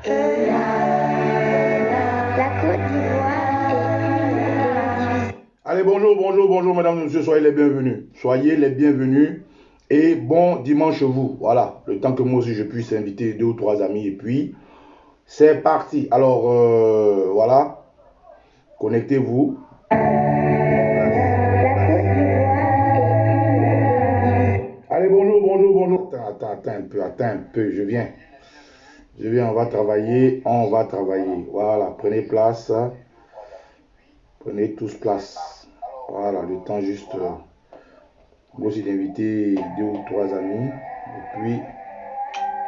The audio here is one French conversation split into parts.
La Côte d'Ivoire est une. Allez, bonjour, bonjour, bonjour, mesdames et messieurs, soyez les bienvenus. Soyez les bienvenus et bon dimanche vous. Voilà, le temps que moi aussi je puisse inviter 2 ou 3 amis et puis c'est parti. Alors, voilà, connectez-vous. La Côte d'Ivoire est une. Allez, bonjour, bonjour, bonjour. Attends un peu, je viens. On va travailler, on va travailler. Voilà, prenez place. Prenez tous place. Voilà, le temps juste, moi aussi d'inviter 2 ou 3 amis. Et puis,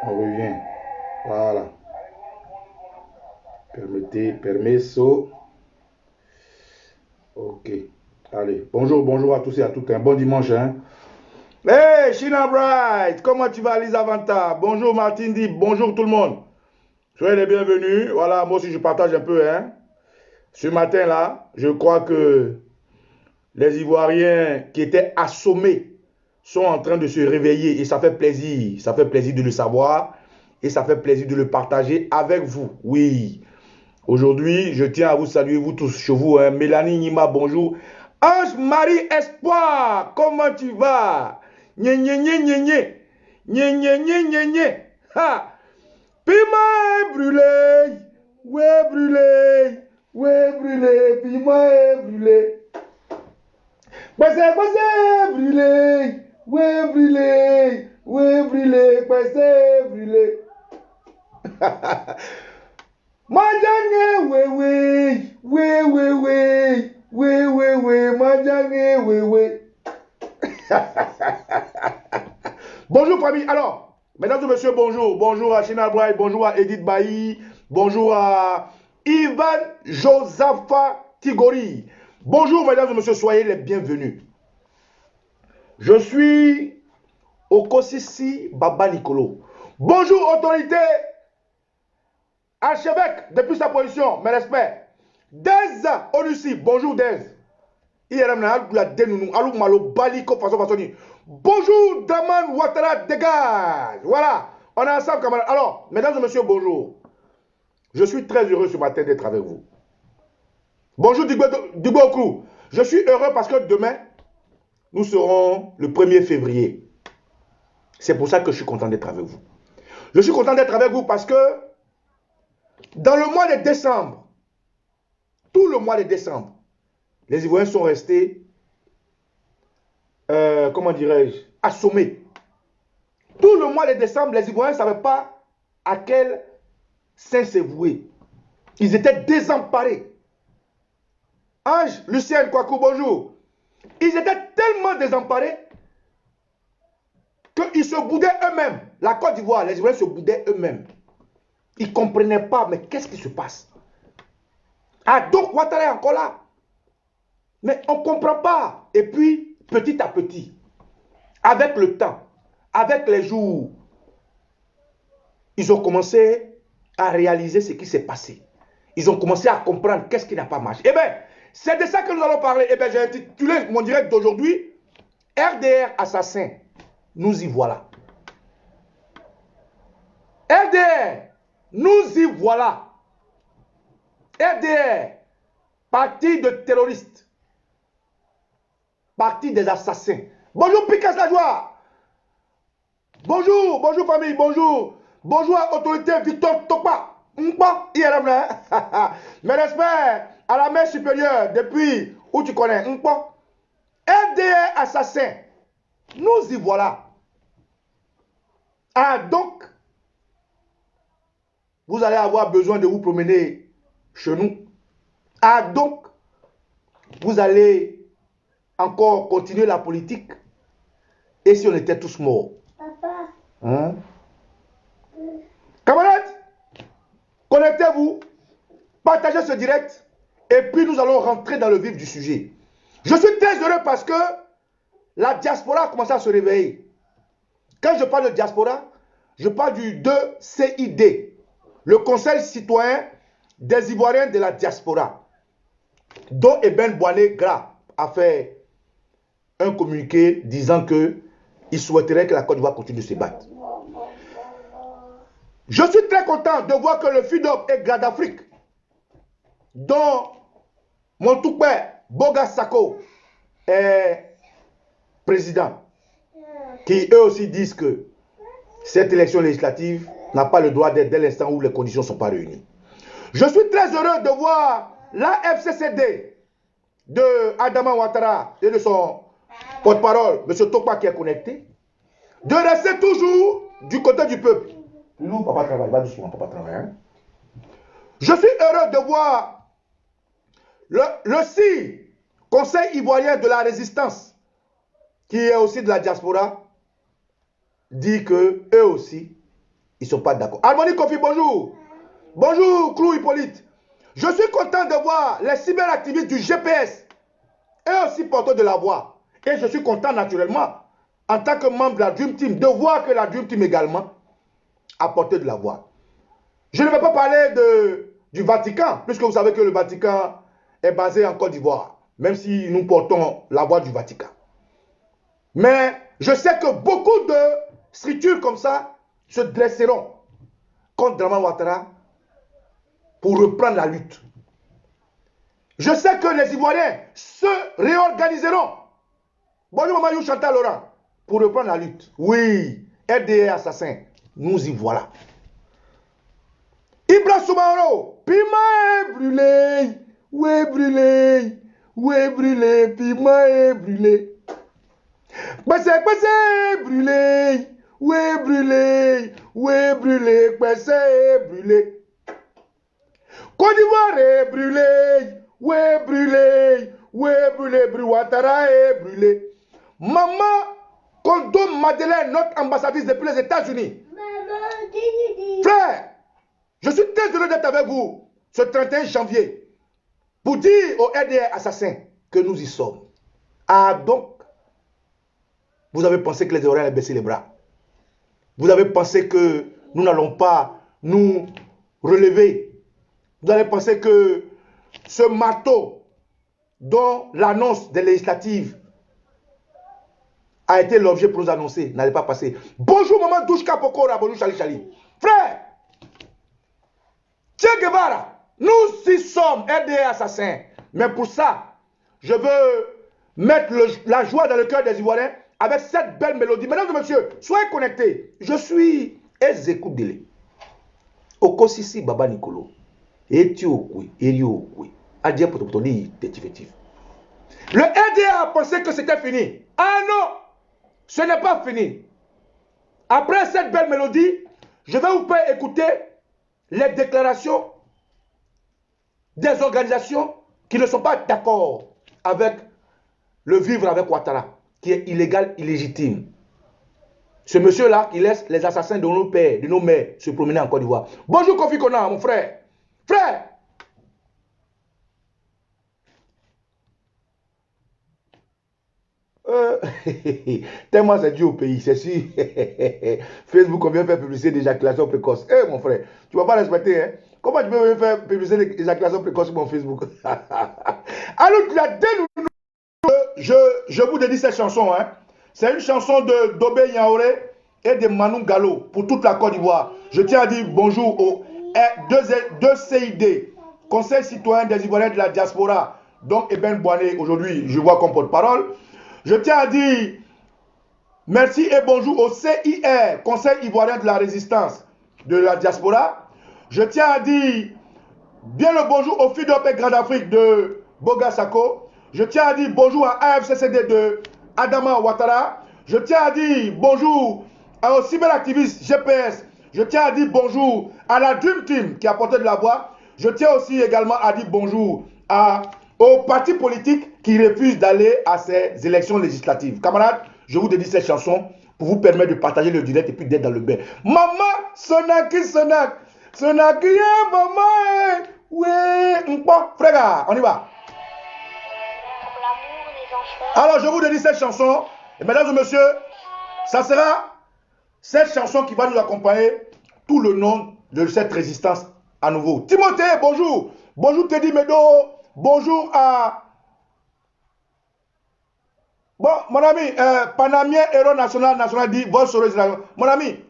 on revient. Voilà. Permesso. Ok. Allez, bonjour, bonjour à tous et à toutes. Un bon dimanche, hein. Hey, Shina Bright, comment tu vas, Lisa Vanta? Bonjour, Martin Dib. Bonjour, tout le monde. Soyez les bienvenus. Voilà, moi aussi, je partage un peu, hein. Ce matin-là, je crois que les Ivoiriens qui étaient assommés sont en train de se réveiller et ça fait plaisir. Ça fait plaisir de le savoir et ça fait plaisir de le partager avec vous. Oui. Aujourd'hui, je tiens à vous saluer, vous tous chez vous. Hein. Mélanie Nima, bonjour. Ange-Marie Espoir, comment tu vas? Nye, nye, nye, nye, nye. Nye, nye, nye, nye, nye. Ha! Piment brûlé. Ouais, brûlé. Ouais, brûlé. Piment est brûlé. Passez, brûlé. Ouais, brûlé. Ouais, brûlé. Passez, brûlé. Majange wewe, majange wewe. Bonjour famille. Alors, mesdames et messieurs, bonjour. Bonjour à Shina Bright, bonjour à Edith Bailly, bonjour à Ivan Josapha Tigori. Bonjour mesdames et messieurs, soyez les bienvenus. Je suis Okosisi Baba Nicolo. Bonjour autorité. Archevêque, depuis sa position, mes respects. Dez Onussi, bonjour Dez. Bonjour Draman Ouattara, dégage. Voilà, on est ensemble camarades. Alors, mesdames et messieurs, bonjour. Je suis très heureux ce matin d'être avec vous. Bonjour Duboku. Je suis heureux parce que demain, nous serons le 1er février. C'est pour ça que je suis content d'être avec vous. Je suis content d'être avec vous parce que dans le mois de décembre, tout le mois de décembre, les Ivoiriens sont restés, comment dirais-je, assommés. Tout le mois de décembre, les Ivoiriens ne savaient pas à quel saint se vouer. Ils étaient désemparés. Ange, Lucien, Kwaku, bonjour. Ils étaient tellement désemparés qu'ils se boudaient eux-mêmes. La Côte d'Ivoire, les Ivoiriens se boudaient eux-mêmes. Ils ne comprenaient pas, mais qu'est-ce qui se passe? Ah, donc Ouattara est encore là. Mais on ne comprend pas. Et puis, petit à petit, avec le temps, avec les jours, ils ont commencé à réaliser ce qui s'est passé. Ils ont commencé à comprendre qu'est-ce qui n'a pas marché. Eh bien, c'est de ça que nous allons parler. Eh bien, j'ai intitulé mon direct d'aujourd'hui RDR assassin. Nous y voilà. RDR, nous y voilà. RDR, parti de terroristes. Parti des assassins. Bonjour Picasso la joie. Bonjour, bonjour famille, bonjour. Bonjour à autorité Victor Tokpa. Mes respects à la main supérieure depuis où tu connais. RDR assassin. Nous y voilà. Ah donc, vous allez avoir besoin de vous promener chez nous. Ah donc, vous allez encore continuer la politique. Et si on était tous morts? Papa. Hein? Camarades, connectez-vous, partagez ce direct et puis nous allons rentrer dans le vif du sujet. Je suis très heureux parce que la diaspora a commencé à se réveiller. Quand je parle de diaspora, je parle du 2CID, le Conseil citoyen des Ivoiriens de la diaspora, dont Eben Boané Gra a fait un communiqué disant qu'il souhaiterait que la Côte d'Ivoire continue de se battre. Je suis très content de voir que le FIDOP et Grad Afrique, dont mon tout père, Boga Sako, est président, qui eux aussi disent que cette élection législative n'a pas le droit d'être dès l'instant où les conditions ne sont pas réunies. Je suis très heureux de voir la FCCD de Adama Ouattara et de son porte-parole, M. Tokpa, qui est connecté, de rester toujours du côté du peuple. Nous, papa travaille, va doucement, papa travaille. Hein? Je suis heureux de voir le CI, Conseil ivoirien de la résistance, qui est aussi de la diaspora, dit que eux aussi, ils ne sont pas d'accord. Harmonie Kofi, bonjour. Bonjour, Clou Hippolyte. Je suis content de voir les cyberactivistes du GPS, eux aussi porteurs de la voix. Et je suis content naturellement, en tant que membre de la Dream Team, de voir que la Dream Team également a porté de la voix. Je ne vais pas parler du Vatican, puisque vous savez que le Vatican est basé en Côte d'Ivoire, même si nous portons la voix du Vatican. Mais je sais que beaucoup de structures comme ça se dresseront contre Dramane Ouattara pour reprendre la lutte. Je sais que les Ivoiriens se réorganiseront. Bonjour Maman You Chantal Laurent, pour reprendre la lutte. Oui, RDA assassin, nous y voilà. Ibra Soumaro, piment est brûlé, ouais brûlé, piment est brûlé. Passé brûlé, ouais brûlé, passé brûlé. Côte d'Ivoire est brûlé, ouais brûlé, Ouattara est brûlé. Maman Kondo Madeleine, notre ambassadrice depuis les États-Unis. Frère, je suis très heureux d'être avec vous ce 31 janvier pour dire aux RDR assassins que nous y sommes. Ah donc, vous avez pensé que les Ivoiriens allaient baisser les bras. Vous avez pensé que nous n'allons pas nous relever. Vous avez pensé que ce marteau dont l'annonce des législatives a été l'objet pour nous annoncer n'allait pas passer. Bonjour maman Douchka Pokora, bonjour Chali Chali. Frère, Che Guevara, nous y sommes RDA assassins. Mais pour ça, je veux mettre la joie dans le cœur des Ivoiriens avec cette belle mélodie. Mesdames et messieurs, soyez connectés. Je suis Ezekou Dele. Okosisi Baba Nicolo. Etiokwe, Eriokwe. Adia Potopotoli, Tétifétif. Le RDA a pensé que c'était fini. Ah non, ce n'est pas fini. Après cette belle mélodie, je vais vous faire écouter les déclarations des organisations qui ne sont pas d'accord avec le vivre avec Ouattara, qui est illégal, illégitime. Ce monsieur-là qui laisse les assassins de nos pères, de nos mères se promener en Côte d'Ivoire. Bonjour Kofi Kona, mon frère. Frère, tellement c'est dû au pays, c'est sûr. Facebook, on vient faire publicité d'éjaculation précoce. Eh mon frère, tu ne vas pas respecter, hein? Comment tu peux faire publicité d'éjaculation précoce sur mon Facebook? Alors, je vous dédie cette chanson, hein? C'est une chanson de Dobé Yaoré et de Manu Gallo pour toute la Côte d'Ivoire. Je tiens à dire bonjour aux deux CID, Conseil citoyen des Ivoiriens de la diaspora, donc Eben Boané, aujourd'hui, je vois comme porte-parole. Je tiens à dire merci et bonjour au CIR, Conseil ivoirien de la résistance de la diaspora. Je tiens à dire bien le bonjour au FIDOP et Grad Afrique de Boga Sako. Je tiens à dire bonjour à AFCCD de Adama Ouattara. Je tiens à dire bonjour aux cyberactivistes GPS. Je tiens à dire bonjour à la Dream Team qui a porté de la voix. Je tiens aussi également à dire bonjour aux partis politiques qui refusent d'aller à ces élections législatives. Camarades, je vous dédie cette chanson pour vous permettre de partager le direct et puis d'être dans le bain. Maman, sonaki, sonak. Sonaki, maman, oui, frère, on y va. Alors, je vous dédie cette chanson. Et mesdames et messieurs, ça sera cette chanson qui va nous accompagner tout le long de cette résistance à nouveau. Timothée, bonjour. Bonjour Teddy Medo. Bonjour à... Bon, mon ami, Panamien, héros national dit, mon ami,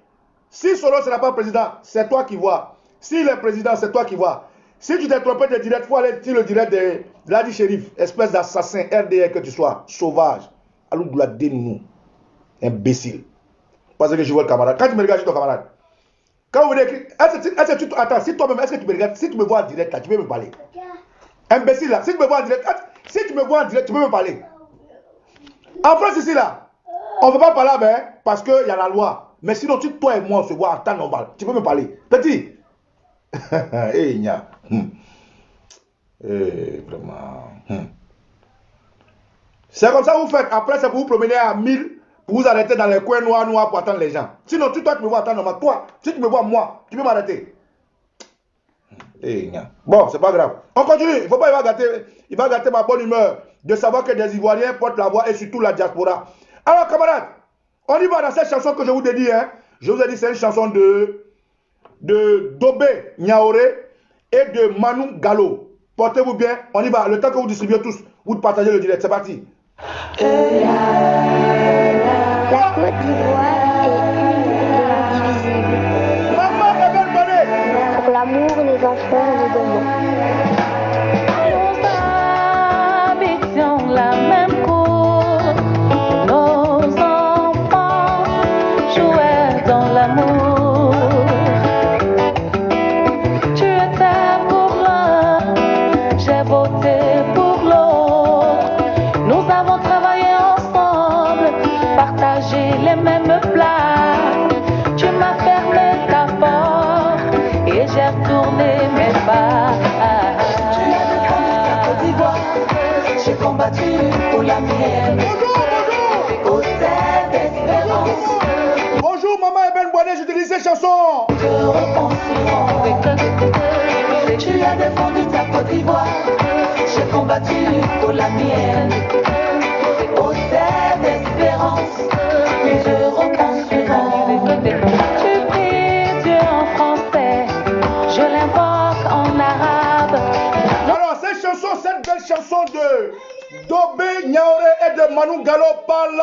Si Soros n'est pas président, c'est toi qui vois. S'il est président, c'est toi qui vois. Si tu t'es trompé de direct, il faut aller sur le direct de Ladi Shérif, espèce d'assassin RDR que tu sois, sauvage. Allô, de la dénounou. Imbécile. Parce que je vois le camarade. Quand tu me regardes, je suis ton camarade. Quand vous écrit, attends, si toi-même, est-ce que tu me regardes, si tu me vois en direct, là, tu peux me parler. Imbécile, là, si tu me vois en direct, si tu me vois en direct, tu peux me parler. En France, ici, là, on ne veut pas parler avec, parce qu'il y a la loi. Mais sinon, si toi et moi, on se voit en temps normal, tu peux me parler. Petit. Eh, nya. Eh, vraiment. C'est comme ça que vous faites. Après, c'est pour vous promener à 1000, pour vous arrêter dans les coins noirs pour attendre les gens. Sinon, toi, tu me vois en temps normal. Toi, si tu me vois moi, tu peux m'arrêter. Eh, nya. Bon, c'est pas grave. On continue. Il ne faut pas, il va gâter ma bonne humeur de savoir que des Ivoiriens portent la voix et surtout la diaspora. Alors, camarades, on y va dans cette chanson que je vous ai dit. Hein. Je vous ai dit, c'est une chanson de Dobé Niaoré et de Manu Gallo. Portez-vous bien, on y va. Le temps que vous distribuez tous, vous partagez le direct. C'est parti. La Côte d'Ivoire est une et indivisible. Maman est belle bonne. Pour l'amour, les enfants de demain. Nous habitions la même cour, nos enfants jouaient dans l'amour. Tu étais pour l'un, j'ai voté pour l'autre. Nous avons travaillé ensemble, partagé les mêmes plats. Tu m'as fermé ta porte et j'ai retourné mes pas. Tu as défendu ta Côte d'Ivoire, j'ai combattu pour la mienne. Au terre d'espérance. Bonjour, maman Eben Bonnet, j'utilise ces chansons. Te repenserons. Tu as défendu ta Côte d'Ivoire, j'ai combattu pour la mienne. Au terre d'espérance, je repenserai. Tu pries Dieu en français, je l'invoque en arabe. Alors, cette belle chanson de Dobé Niaoré et de Manu Gallo parle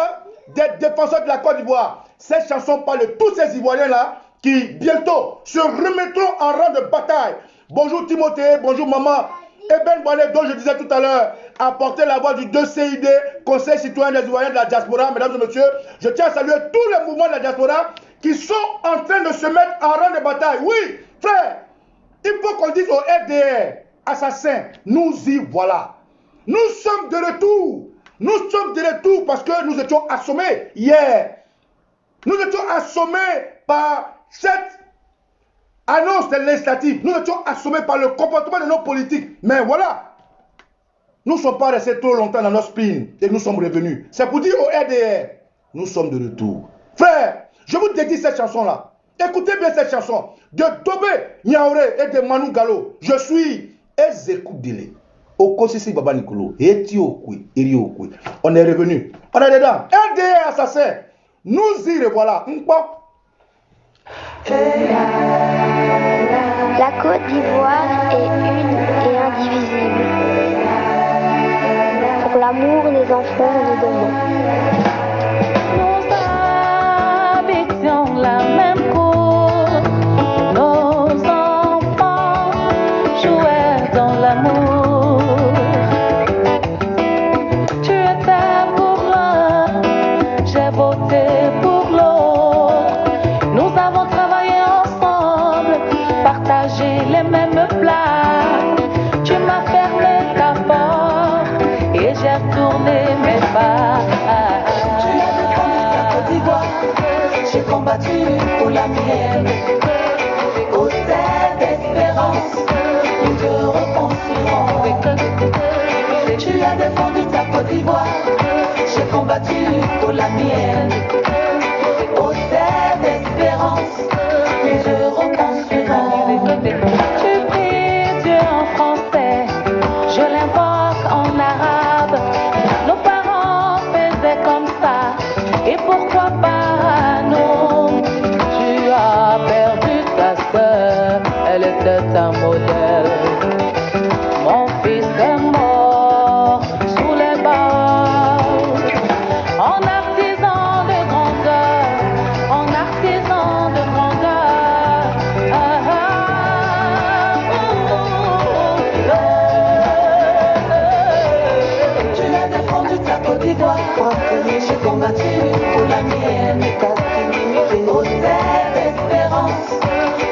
des défenseurs de la Côte d'Ivoire. Cette chanson parle de tous ces Ivoiriens-là qui bientôt se remettront en rang de bataille. Bonjour Timothée, bonjour maman. Eben Bonnet, dont je disais tout à l'heure, a porté la voix du 2CID, Conseil citoyen des Ivoiriens de la diaspora. Mesdames et messieurs, je tiens à saluer tous les mouvements de la diaspora qui sont en train de se mettre en rang de bataille. Oui, frère, il faut qu'on dise au RDR, assassins, nous y voilà. Nous sommes de retour. Nous sommes de retour parce que nous étions assommés hier. Nous étions assommés par cette annonce des législatives. Nous étions assommés par le comportement de nos politiques. Mais voilà, nous ne sommes pas restés trop longtemps dans nos spins et nous sommes revenus. C'est pour dire au RDR, nous sommes de retour. Frère, je vous dédie cette chanson-là. Écoutez bien cette chanson de Dobé Niaoré et de Manu Gallo. Je suis Ezekou Dile. Okosisi Baba Nikolo. Etiokwe. Eriokwe. On est revenu. On est dedans. RDR assassin. Nous y revoilà. La Côte d'Ivoire est une et indivisible. Pour l'amour, les enfants de demain. Nous habitions la même cour, nos enfants jouaient dans l'amour. Tu étais pour l'un, j'ai voté pour l'autre. Nous avons travaillé ensemble, partagé les mêmes plats. Tu m'as fermé ta porte et j'ai retourné mes pas. Tu as défendu ta Côte d'Ivoire, j'ai combattu pour la mienne. Au terre d'espérance, nous te repenserons. Tu as défendu ta Côte d'Ivoire, j'ai combattu pour la mienne. Au terre d'espérance, je repenserai. Tu pries Dieu en français, je l'invoque en arabe. Nos parents faisaient comme ça, et pourquoi pas nous? Tu as perdu ta sœur, elle était un modèle. Mon fils est mort sous les balles. En artisan de grandeur, en artisan de grandeur. crois que j'ai combattu pour la mienne. Au terre d'espérance,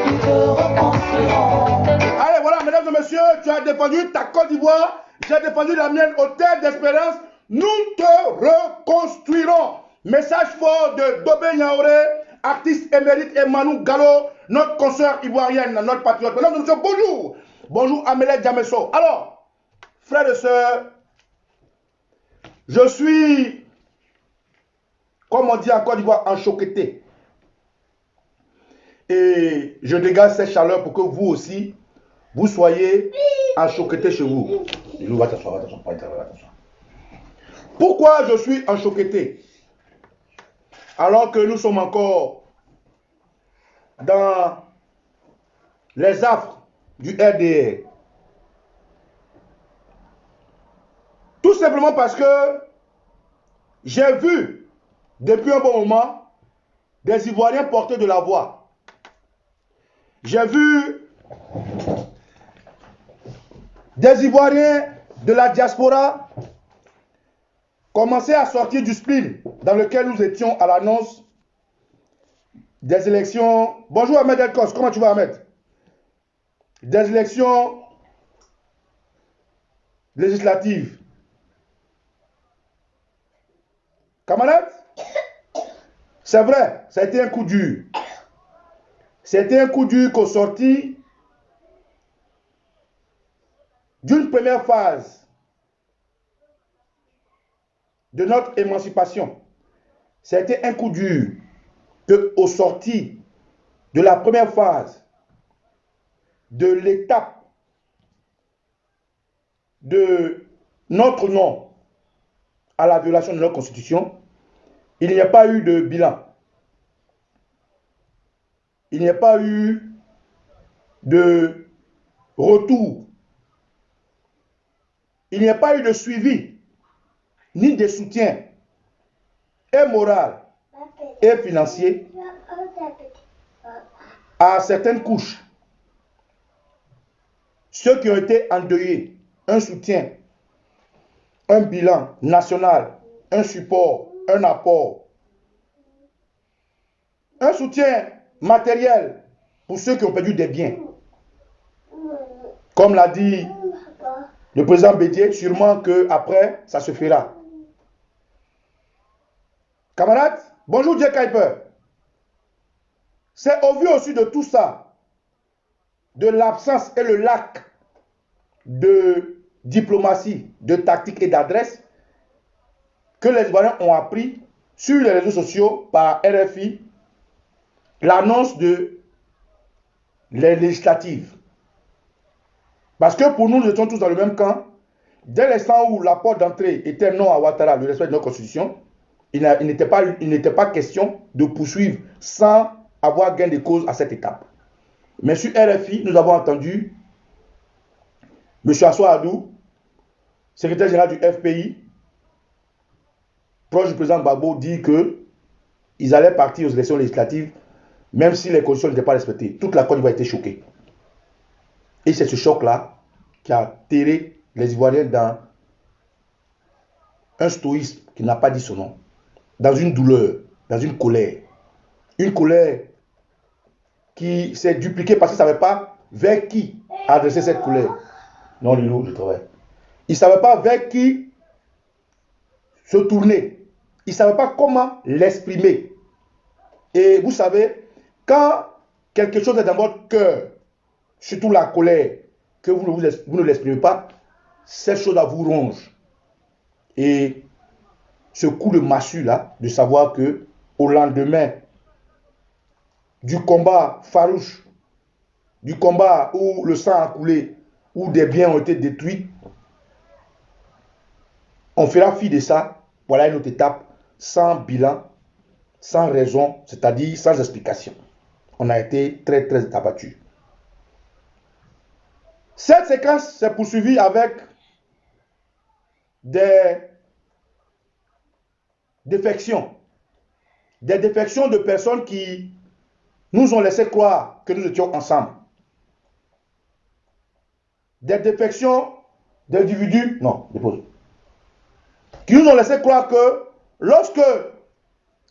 nous te reconstruirons. Allez, voilà, mesdames et messieurs, tu as défendu ta Côte d'Ivoire, j'ai défendu la mienne au terre d'espérance. Nous te reconstruirons. Message fort de Dobé Niaoré, artiste émérite, et Manu Gallo, notre consoeur ivoirienne, notre patriote. Mesdames et messieurs, bonjour. Bonjour Amélie Diamesso. Alors, frères et sœurs, je suis, comme on dit en Côte d'Ivoire, enchoqueté. Et je dégage cette chaleur pour que vous aussi, vous soyez enchoqueté chez vous. Attention. Pourquoi je suis enchoqueté? Alors que nous sommes encore dans les affres du RDR. Tout simplement parce que j'ai vu depuis un bon moment des Ivoiriens porter de la voix. J'ai vu des Ivoiriens de la diaspora commencer à sortir du spleen dans lequel nous étions à l'annonce des élections. Bonjour Ahmed Elkos, comment tu vas Ahmed? Des élections législatives. Camarades, c'est vrai, ça a été un coup dur. C'était un coup dur qu'au sorti d'une première phase de notre émancipation. C'était un coup dur qu'au sorti de la première phase de l'étape de notre non à la violation de notre constitution, il n'y a pas eu de bilan. Il n'y a pas eu de retour. Il n'y a pas eu de suivi, ni de soutien, et moral, et financier, à certaines couches. Ceux qui ont été endeuillés, un soutien, un bilan national, un support, un apport, un soutien matériel pour ceux qui ont perdu des biens. Comme l'a dit le président Bédier, sûrement qu'après, ça se fera. Camarades, bonjour Dieu Kuiper. C'est au vu aussi de tout ça, de l'absence et le lac de diplomatie, de tactique et d'adresse, que les Ivoiriens ont appris sur les réseaux sociaux par RFI l'annonce de les législatives. Parce que pour nous, nous étions tous dans le même camp. Dès l'instant où la porte d'entrée était non à Ouattara, le respect de notre constitution, il n'était pas question de poursuivre sans avoir gain de cause à cette étape. Mais sur RFI, nous avons entendu M. Assoa Adou, secrétaire général du FPI, proche du président Gbagbo, dire qu'ils allaient partir aux élections législatives, même si les conditions n'étaient pas respectées. Toute la Côte d'Ivoire a été choquée. Et c'est ce choc-là qui a terré les Ivoiriens dans un stoïsme qui n'a pas dit son nom, dans une douleur, dans une colère. Une colère qui s'est dupliquée parce qu'ils ne savaient pas vers qui adresser cette colère. Non, Lilo, je travaille. Ils ne savaient pas vers qui se tourner. Ils ne savaient pas comment l'exprimer. Et vous savez, quand quelque chose est dans votre cœur, surtout la colère, que vous ne l'exprimez pas, cette chose-là vous ronge. Et ce coup de massue là, de savoir que au lendemain du combat farouche, du combat où le sang a coulé, où des biens ont été détruits, on fera fi de ça. Voilà une autre étape, sans bilan, sans raison, c'est-à-dire sans explication. On a été très très abattus. Cette séquence s'est poursuivie avec des défections. Des défections de personnes qui nous ont laissé croire que nous étions ensemble. Des défections d'individus, non, dépose, qui nous ont laissé croire que lorsque,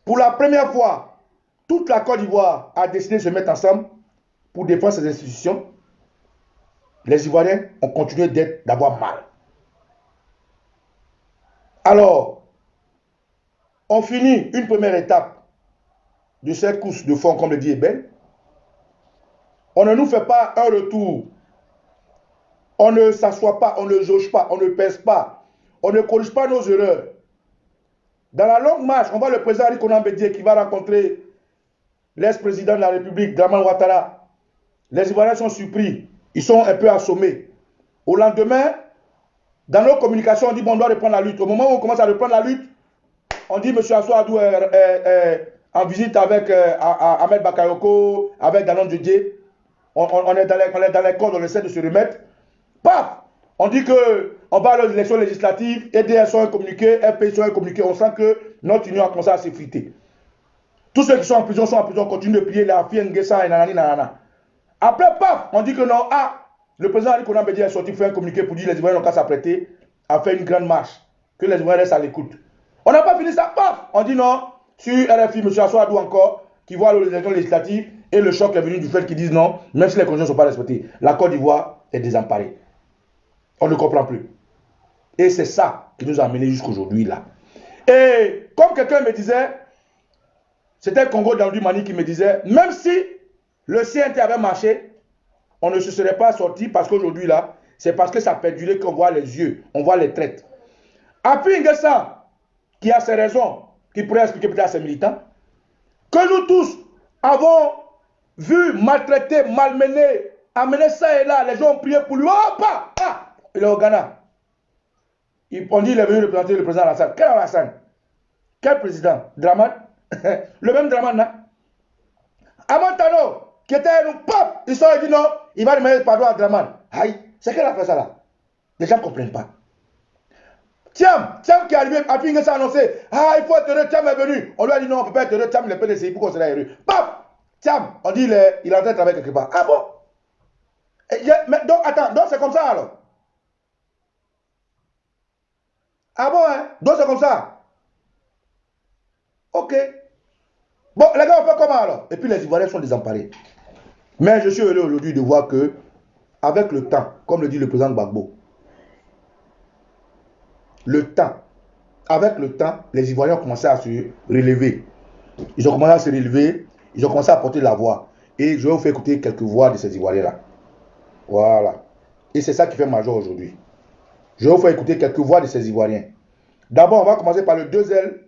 pour la première fois, toute la Côte d'Ivoire a décidé de se mettre ensemble pour défendre ses institutions, les Ivoiriens ont continué d'avoir mal. Alors, on finit une première étape de cette course de fond, comme le dit Eben. On ne nous fait pas un retour. On ne s'assoit pas, on ne jauge pas, on ne pèse pas. On ne corrige pas nos erreurs. Dans la longue marche, on voit le président Ali Konan Bédié qui va rencontrer l'ex-président de la République, Dramane Ouattara. Les Ivoiriens sont surpris. Ils sont un peu assommés. Au lendemain, dans nos communications, on dit bon, on doit reprendre la lutte. Au moment où on commence à reprendre la lutte, on dit M. Assouadou est en visite avec Ahmed Bakayoko, avec Danon Djedje. On est dans les cordes, on essaie de se remettre. Paf! On dit qu'on va à l'élection législative, EDS sont un communiqué, FPI sont un communiqué. On sent que notre union a commencé à s'effriter. Tous ceux qui sont en prison, on continue de prier la fille Nguessa et nanani nanana. Après, paf! On dit que non, le président Ali Konan Bédié est sorti faire un communiqué pour dire que les Ivoiriens n'ont qu'à s'apprêter à faire une grande marche, que les Ivoiriens restent à l'écoute. On n'a pas fini ça, paf! On dit non, sur RFI, M. Assouadou encore, qui voit les élections législatives, et le choc est venu du fait qu'ils disent non, même si les conditions ne sont pas respectées. La Côte d'Ivoire est désemparée. On ne comprend plus. Et c'est ça qui nous a amenés jusqu'aujourd'hui là. Et comme quelqu'un me disait, c'était le Congo d'André Mani qui me disait, même si le CNT avait marché, on ne se serait pas sorti parce qu'aujourd'hui là, c'est parce que ça a perduré qu'on voit les yeux, on voit les traites. Après Nguessa, qui a ses raisons, qui pourrait expliquer peut-être à ses militants, que nous tous avons vu, maltraiter, malmener, amener ça et là, les gens ont prié pour lui, oh, pas, il est au Ghana. On dit qu'il est venu représenter le président Alassane. Quel Alassane? Quel président? Dramane? Le même Dramane, là. Amantano, qui était nous, pop, ils sont dit non, il va demander pardon à Dramane. Aïe, c'est quelle affaire ça là? Les gens ne comprennent pas. Thiam qui est arrivé, a fini ça annoncé. Il faut être heureux, Thiam est venu. On lui a dit non, on ne peut pas être heureux, Thiam il est PDCI pour qu'on soit heureux. Pop! Thiam, on dit il est en train de travailler quelque part. Ah bon? Mais donc, attends, donc c'est comme ça alors? Ah bon, hein? Donc c'est comme ça? Ok. Bon, les gars, on fait comment alors? Et puis les Ivoiriens sont désemparés. Mais je suis heureux aujourd'hui de voir que, avec le temps, comme le dit le président Gbagbo, avec le temps, les Ivoiriens ont commencé à se relever. Ils ont commencé à se relever, ils ont commencé à porter la voix. Et je vais vous faire écouter quelques voix de ces Ivoiriens-là. Voilà. Et c'est ça qui fait major aujourd'hui. Je vais vous faire écouter quelques voix de ces Ivoiriens. D'abord, on va commencer par le 2L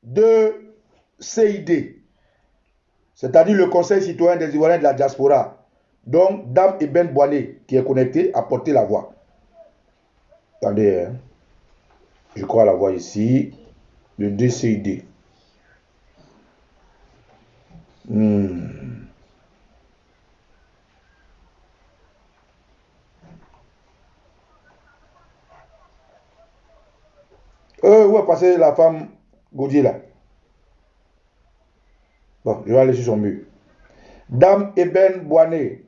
de CID, c'est-à-dire le Conseil citoyen des Ivoiriens de la diaspora. Donc, Dame Eben Boané, qui est connecté, a porté la voix. Attendez, hein. Je crois la voix ici. Le 2CID. Où est passée la femme Gaudier là? Bon, je vais aller sur son mur. Dame Eben Boané.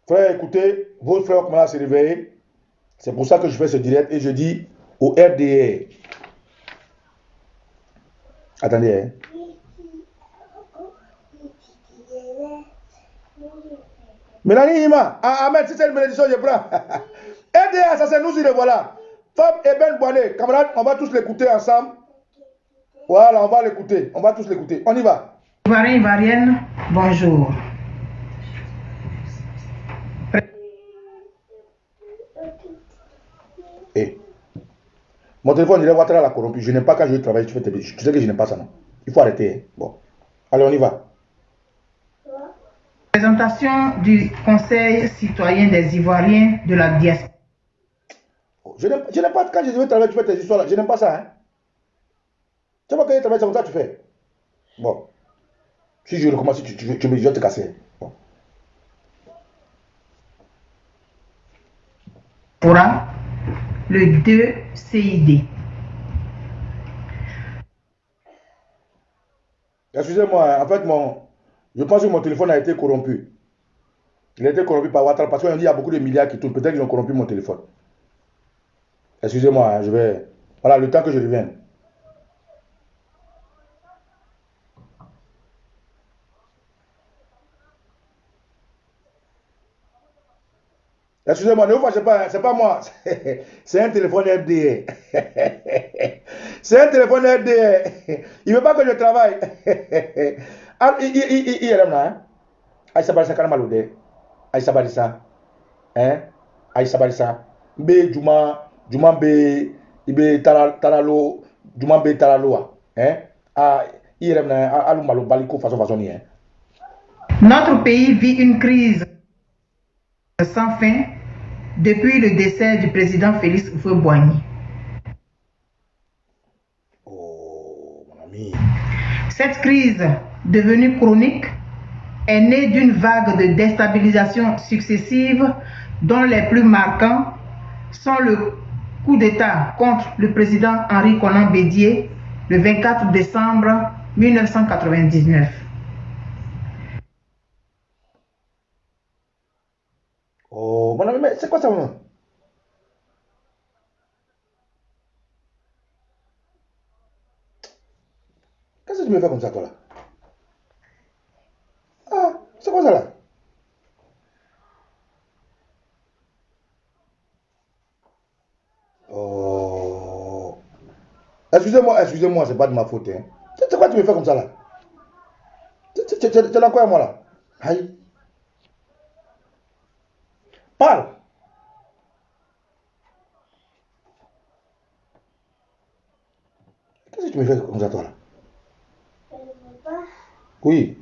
Frère, écoutez, vos frères commencent à se réveiller. C'est pour ça que je fais ce direct et je dis au RDR. Attendez, hein. Mélanie Ima, Ahmed, si c'est une bénédiction, je prends. RDR, ça c'est nous, si le voilà. Femme Eben Boané, camarades, on va tous l'écouter ensemble. Voilà, on va l'écouter. On va tous l'écouter. On y va. Ivoiriens, Ivoiriennes, bonjour. Mon téléphone, il est Ouattara l'a corrompu. Je n'aime pas quand je travaille, tu sais que je n'aime pas ça, non? Il faut arrêter. Hein. Bon. Allez, on y va. Présentation du Conseil citoyen des Ivoiriens de la diaspora. Je n'aime pas quand je veux travailler, tu fais tes histoires là. Je n'aime pas ça, hein. Tu vois quand je travaille, c'est comme ça que tu fais. Bon. Si je recommence, je vais te casser. Bon. Pour le 2 CID. Excusez-moi, en fait, je pense que mon téléphone a été corrompu. Il a été corrompu par Ouattara parce qu'il y a beaucoup de milliards qui tournent. Peut-être qu'ils ont corrompu mon téléphone. Excusez-moi, je vais... Voilà, le temps que je revienne. Excusez-moi, ne vous fâchez pas, c'est pas moi. C'est un téléphone RDA. C'est un téléphone RDA. Il ne veut pas que je travaille. Ah, il est là, hein? Aïssa Barissa Kanamalode. Aïssa Barissa. Hein? Aïssa Barissa. Be Juma be Ibe Taralo. Juma be Taraloa. Hein? Ah, il est là, Alumalo Baliko façon ni, hein? Notre pays vit une crise sans fin depuis le décès du président Félix Houphouët-Boigny. Oh, mon ami. Cette crise, devenue chronique, est née d'une vague de déstabilisation successive dont les plus marquants sont le coup d'État contre le président Henri Konan Bédié le 24 décembre 1999. Oh, mon ami, mais c'est quoi ça, mon? Qu'est-ce que tu me fais comme ça, toi, là? Ah, c'est quoi ça, là? Oh. Excusez-moi, c'est pas de ma faute, hein. C'est quoi tu me fais comme ça, là? Tu là quoi, moi, là? Aïe. Parle. Qu'est-ce que tu me fais comme ça, toi, là? Oui.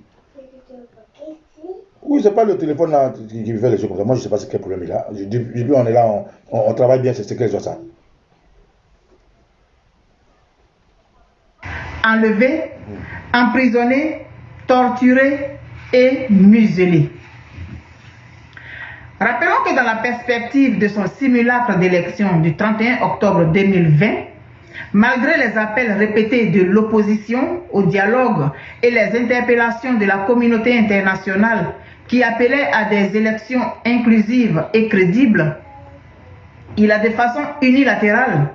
Oui, c'est pas le téléphone là qui me fait les choses comme ça. Moi, je sais pas quel problème il a. Depuis on est là, on travaille bien, c'est quel genre ça. Enlevé, emprisonné, torturé et muselé. Rappelons que dans la perspective de son simulacre d'élection du 31 octobre 2020, malgré les appels répétés de l'opposition au dialogue et les interpellations de la communauté internationale qui appelaient à des élections inclusives et crédibles, il a de façon unilatérale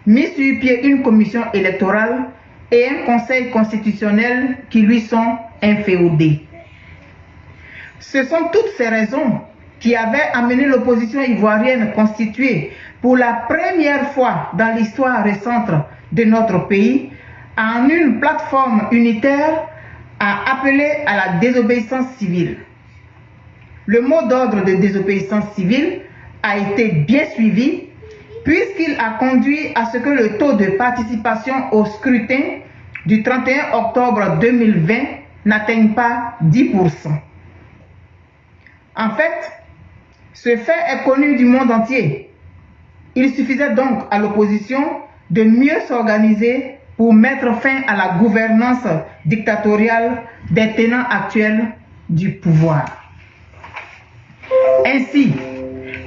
mis sur pied une commission électorale et un conseil constitutionnel qui lui sont inféodés. Ce sont toutes ces raisons qui avaient amené l'opposition ivoirienne constituée pour la première fois dans l'histoire récente de notre pays en une plateforme unitaire à appeler à la désobéissance civile. Le mot d'ordre de désobéissance civile a été bien suivi puisqu'il a conduit à ce que le taux de participation au scrutin du 31 octobre 2020 n'atteigne pas 10%. En fait, ce fait est connu du monde entier. Il suffisait donc à l'opposition de mieux s'organiser pour mettre fin à la gouvernance dictatoriale des tenants actuels du pouvoir. Ainsi,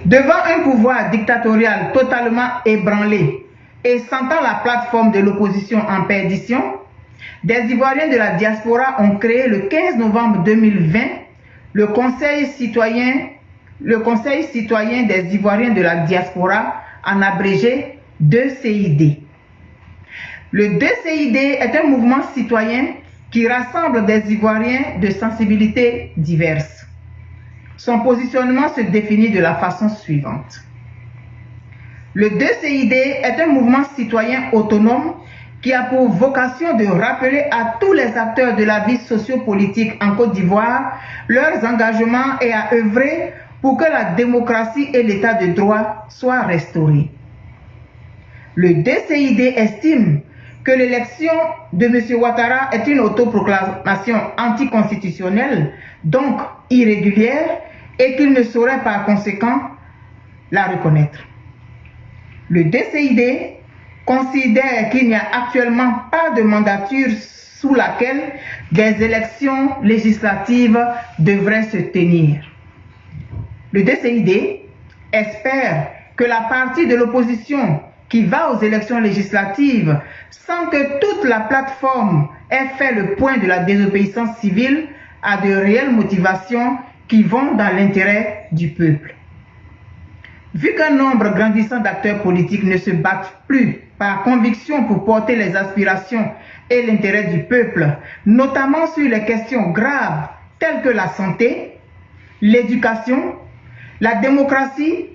devant un pouvoir dictatorial totalement ébranlé et sentant la plateforme de l'opposition en perdition, des Ivoiriens de la diaspora ont créé le 15 novembre 2020 le Conseil citoyen des Ivoiriens de la diaspora, en abrégé 2CID. Le 2CID est un mouvement citoyen qui rassemble des Ivoiriens de sensibilités diverses. Son positionnement se définit de la façon suivante. Le 2CID est un mouvement citoyen autonome qui a pour vocation de rappeler à tous les acteurs de la vie sociopolitique en Côte d'Ivoire leurs engagements et à œuvrer pour que la démocratie et l'état de droit soient restaurés. Le 2CID estime que l'élection de M. Ouattara est une autoproclamation anticonstitutionnelle, donc irrégulière, et qu'il ne saurait par conséquent la reconnaître. Le 2CID considère qu'il n'y a actuellement pas de mandature sous laquelle des élections législatives devraient se tenir. Le 2CID espère que la partie de l'opposition qui va aux élections législatives sans que toute la plateforme ait fait le point de la désobéissance civile a de réelles motivations qui vont dans l'intérêt du peuple. Vu qu'un nombre grandissant d'acteurs politiques ne se battent plus par conviction pour porter les aspirations et l'intérêt du peuple, notamment sur les questions graves telles que la santé, l'éducation, la démocratie,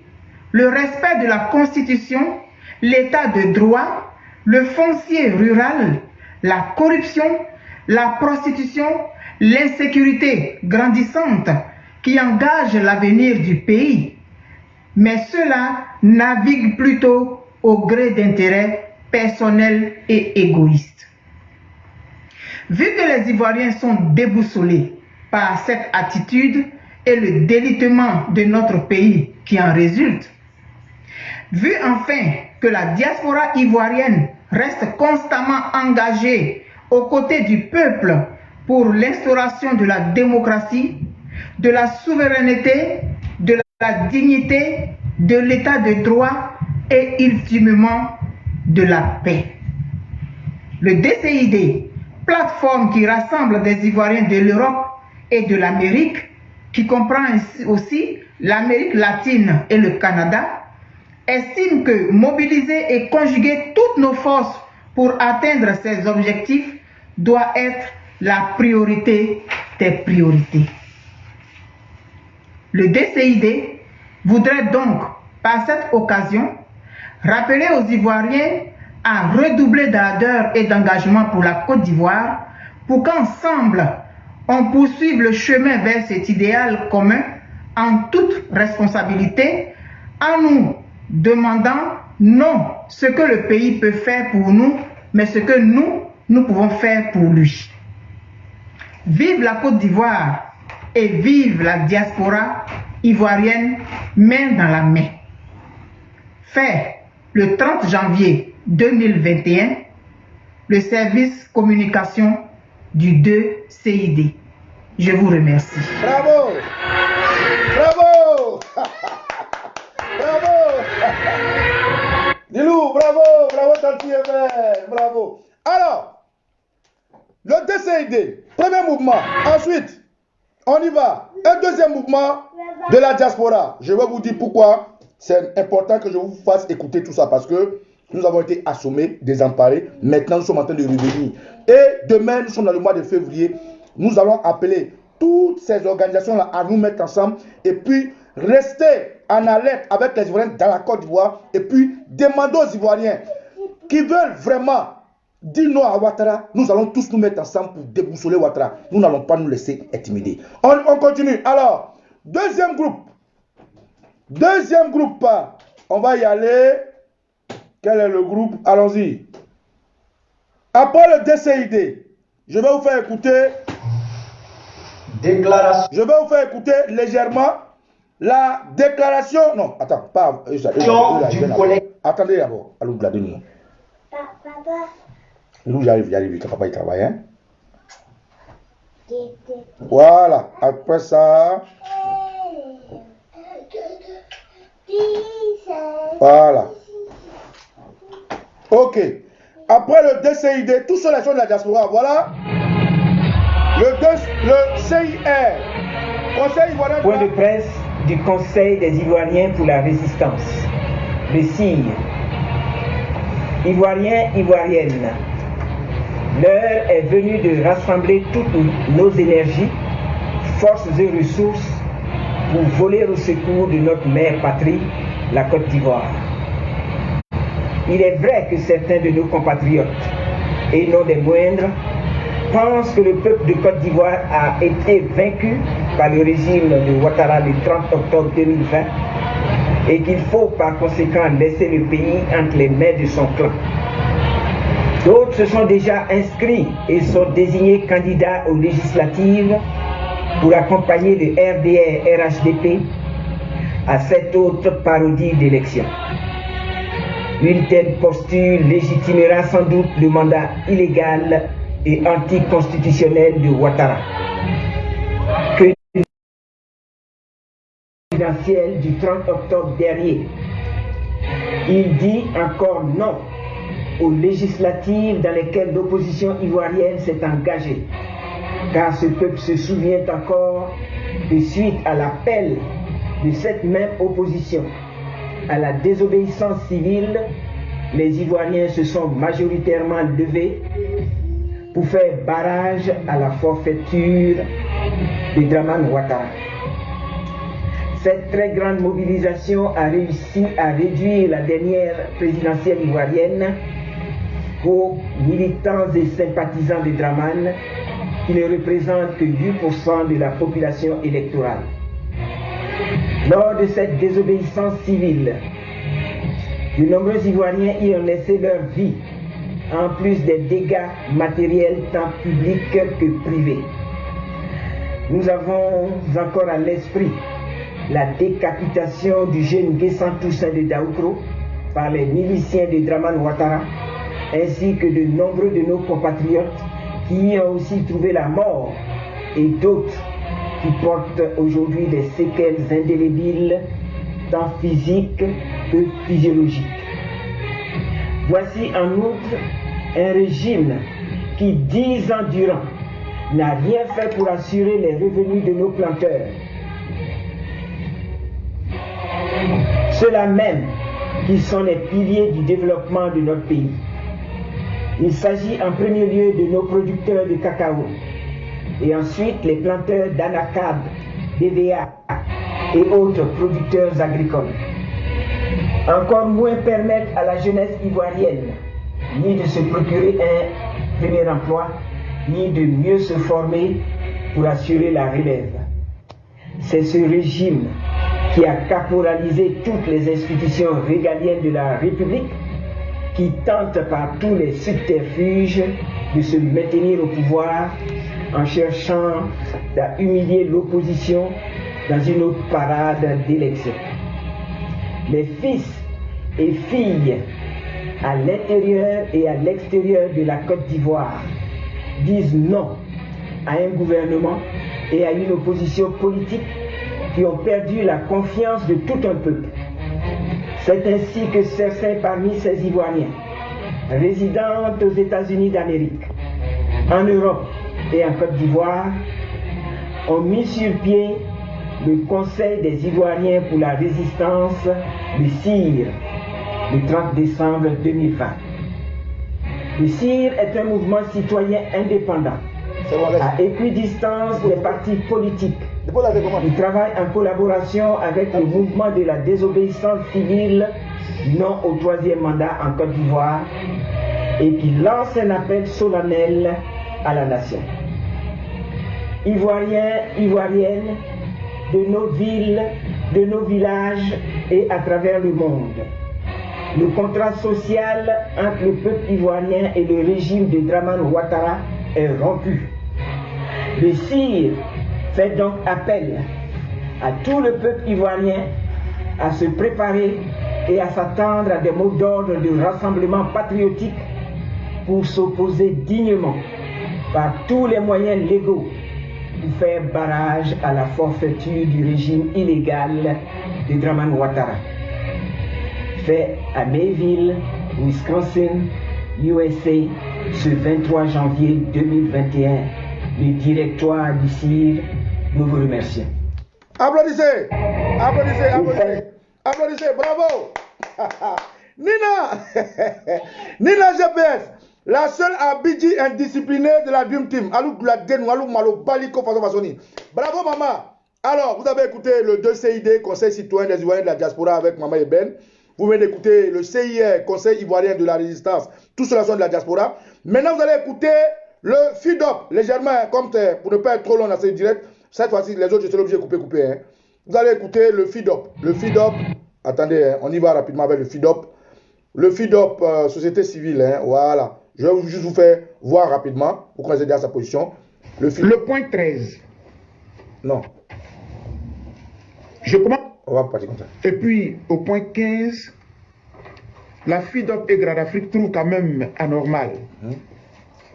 le respect de la Constitution, l'état de droit, le foncier rural, la corruption, la prostitution, l'insécurité grandissante qui engage l'avenir du pays. Mais cela navigue plutôt au gré d'intérêts personnels et égoïstes. Vu que les Ivoiriens sont déboussolés par cette attitude et le délitement de notre pays qui en résulte, vu enfin que la diaspora ivoirienne reste constamment engagée aux côtés du peuple pour l'instauration de la démocratie, de la souveraineté, de la dignité, de l'état de droit et ultimement de la paix. Le DCID, plateforme qui rassemble des Ivoiriens de l'Europe et de l'Amérique, qui comprend aussi l'Amérique latine et le Canada, estime que mobiliser et conjuguer toutes nos forces pour atteindre ces objectifs doit être la priorité des priorités. Le DCID voudrait donc, par cette occasion, rappeler aux Ivoiriens à redoubler d'ardeur et d'engagement pour la Côte d'Ivoire pour qu'ensemble, on poursuive le chemin vers cet idéal commun en toute responsabilité, en nous demandant non ce que le pays peut faire pour nous, mais ce que nous pouvons faire pour lui. Vive la Côte d'Ivoire et vive la diaspora ivoirienne main dans la main. Fait le 30 janvier 2021, le service communication du 2CID. Je vous remercie. Bravo! Bravo! Bravo! Dilou, bravo! Bravo, Tanti Ever! Bravo! Alors, le DCID, premier mouvement. Ensuite, on y va. Un deuxième mouvement de la diaspora. Je vais vous dire pourquoi c'est important que je vous fasse écouter tout ça. Parce que nous avons été assommés, désemparés. Maintenant, nous sommes en train de revenir. Et demain, nous sommes dans le mois de février. Nous allons appeler toutes ces organisations-là à nous mettre ensemble. Et puis, rester en alerte avec les Ivoiriens dans la Côte d'Ivoire. Et puis, demander aux Ivoiriens qui veulent vraiment dire non à Ouattara. Nous allons tous nous mettre ensemble pour déboussoler Ouattara. Nous n'allons pas nous laisser intimider. On continue. Alors, deuxième groupe. Deuxième groupe. On va y aller. Quel est le groupe? Allons-y. Après le DCID, je vais vous faire écouter. Déclaration. Je vais vous faire écouter légèrement la déclaration. Non, attends, pas. Du collègue. Attendez d'abord. Allô, la donne-nous. Papa. Nous, j'arrive, que papa il travaille. Hein? Voilà. Après ça. Voilà. Ok. Après le DCID, tous ceux qui sont de la diaspora, voilà. Le CIR. Conseil Ivoirien. Point de presse du Conseil des Ivoiriens pour la résistance. Le signe. Ivoiriens, Ivoiriennes. L'heure est venue de rassembler toutes nos énergies, forces et ressources pour voler au secours de notre mère patrie, la Côte d'Ivoire. Il est vrai que certains de nos compatriotes, et non des moindres, pensent que le peuple de Côte d'Ivoire a été vaincu par le régime de Ouattara le 30 octobre 2020 et qu'il faut par conséquent laisser le pays entre les mains de son clan. D'autres se sont déjà inscrits et sont désignés candidats aux législatives pour accompagner le RDR-RHDP à cette autre parodie d'élection. Une telle posture légitimera sans doute le mandat illégal et anticonstitutionnel de Ouattara. Que le présidentiel du 30 octobre dernier, il dit encore non aux législatives dans lesquelles l'opposition ivoirienne s'est engagée, car ce peuple se souvient encore que suite à l'appel de cette même opposition à la désobéissance civile, les Ivoiriens se sont majoritairement levés pour faire barrage à la forfaiture de Dramane Ouattara. Cette très grande mobilisation a réussi à réduire la dernière présidentielle ivoirienne aux militants et sympathisants de Dramane, qui ne représentent que 8% de la population électorale. Lors de cette désobéissance civile, de nombreux Ivoiriens y ont laissé leur vie, en plus des dégâts matériels tant publics que privés. Nous avons encore à l'esprit la décapitation du jeune Guessant Toussaint de Daoukro par les miliciens de Dramane Ouattara, ainsi que de nombreux de nos compatriotes qui y ont aussi trouvé la mort, et d'autres qui portent aujourd'hui des séquelles indélébiles, tant physiques que physiologiques. Voici en outre un régime qui, 10 ans durant, n'a rien fait pour assurer les revenus de nos planteurs. Ceux-là même qui sont les piliers du développement de notre pays. Il s'agit en premier lieu de nos producteurs de cacao et ensuite les planteurs d'anacarde, d'EVA et autres producteurs agricoles. Encore moins permettre à la jeunesse ivoirienne ni de se procurer un premier emploi, ni de mieux se former pour assurer la relève. C'est ce régime qui a caporalisé toutes les institutions régaliennes de la République, qui tente par tous les subterfuges de se maintenir au pouvoir en cherchant à humilier l'opposition dans une autre parade d'élection. Les fils et filles à l'intérieur et à l'extérieur de la Côte d'Ivoire disent non à un gouvernement et à une opposition politique qui ont perdu la confiance de tout un peuple. C'est ainsi que certains parmi ces Ivoiriens, résidant aux États-Unis d'Amérique, en Europe et en Côte d'Ivoire, ont mis sur pied le Conseil des Ivoiriens pour la résistance, le CIR, le 30 décembre 2020. Le CIR est un mouvement citoyen indépendant, à équidistance des partis politiques. Il travaille en collaboration avec le mouvement de la désobéissance civile non au troisième mandat en Côte d'Ivoire et qui lance un appel solennel à la nation. Ivoiriens, Ivoiriennes, de nos villes, de nos villages et à travers le monde, le contrat social entre le peuple ivoirien et le régime de Dramane Ouattara est rompu. Le CIR fait donc appel à tout le peuple ivoirien à se préparer et à s'attendre à des mots d'ordre de rassemblement patriotique pour s'opposer dignement par tous les moyens légaux pour faire barrage à la forfaiture du régime illégal de Dramane Ouattara. Fait à Mayville, Wisconsin, USA, ce 23 janvier 2021, le directoire du CIR nous vous remercie. Applaudissez, applaudissez, applaudissez, applaudissez, bravo. Nina, Nina GPS, la seule Abidji indisciplinée de la Dream Team. Alou la Denou, Alou Malo, Baliko, façon façonni. Bravo maman. Alors, vous avez écouté le 2CID, Conseil citoyen des Ivoiriens de la diaspora avec Maman Eben. Vous venez d'écouter le CIR, Conseil ivoirien de la résistance. Tout cela sont de la diaspora. Maintenant, vous allez écouter le FIDOP, légèrement, comme pour ne pas être trop long dans ce direct. Cette fois-ci, les autres, je serai obligé de couper. Hein. Vous allez écouter le FIDOP. Le FIDOP, attendez, hein, on y va rapidement avec le FIDOP. Le FIDOP, société civile, hein, voilà. Je vais juste vous faire voir rapidement pour qu'on les aide à sa position. Le point 13. Non. Je commence. On va partir comme ça. Et puis, au point 15, la FIDOP et Grad Afrique trouvent quand même anormal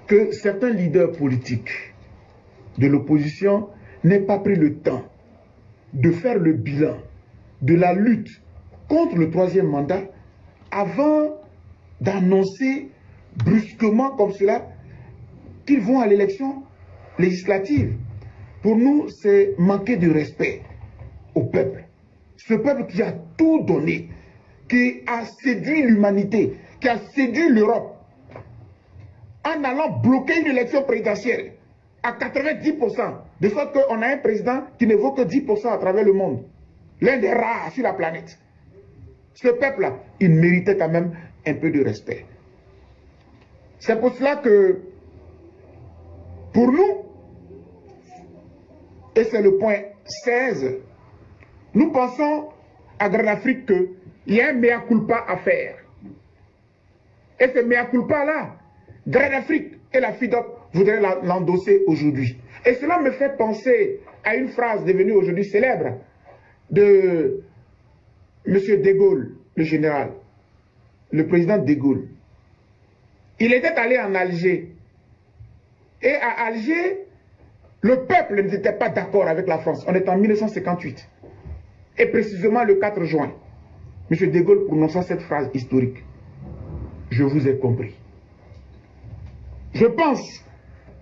que certains leaders politiques de l'opposition n'aient pas pris le temps de faire le bilan de la lutte contre le troisième mandat avant d'annoncer brusquement comme cela qu'ils vont à l'élection législative. Pour nous, c'est manquer de respect au peuple. Ce peuple qui a tout donné, qui a séduit l'humanité, qui a séduit l'Europe en allant bloquer une élection présidentielle à 90%, de sorte qu'on a un président qui ne vaut que 10% à travers le monde. L'un des rares sur la planète. Ce peuple-là, il méritait quand même un peu de respect. C'est pour cela que, pour nous, et c'est le point 16, nous pensons à Grande Afrique qu'il y a un mea culpa à faire. Et ce mea culpa-là, Grande Afrique et la FIDOP voudraient l'endosser aujourd'hui. Et cela me fait penser à une phrase devenue aujourd'hui célèbre de M. De Gaulle, le général, le président De Gaulle. Il était allé en Alger. Et à Alger, le peuple n'était pas d'accord avec la France. On est en 1958. Et précisément le 4 juin, M. De Gaulle prononça cette phrase historique. Je vous ai compris. Je pense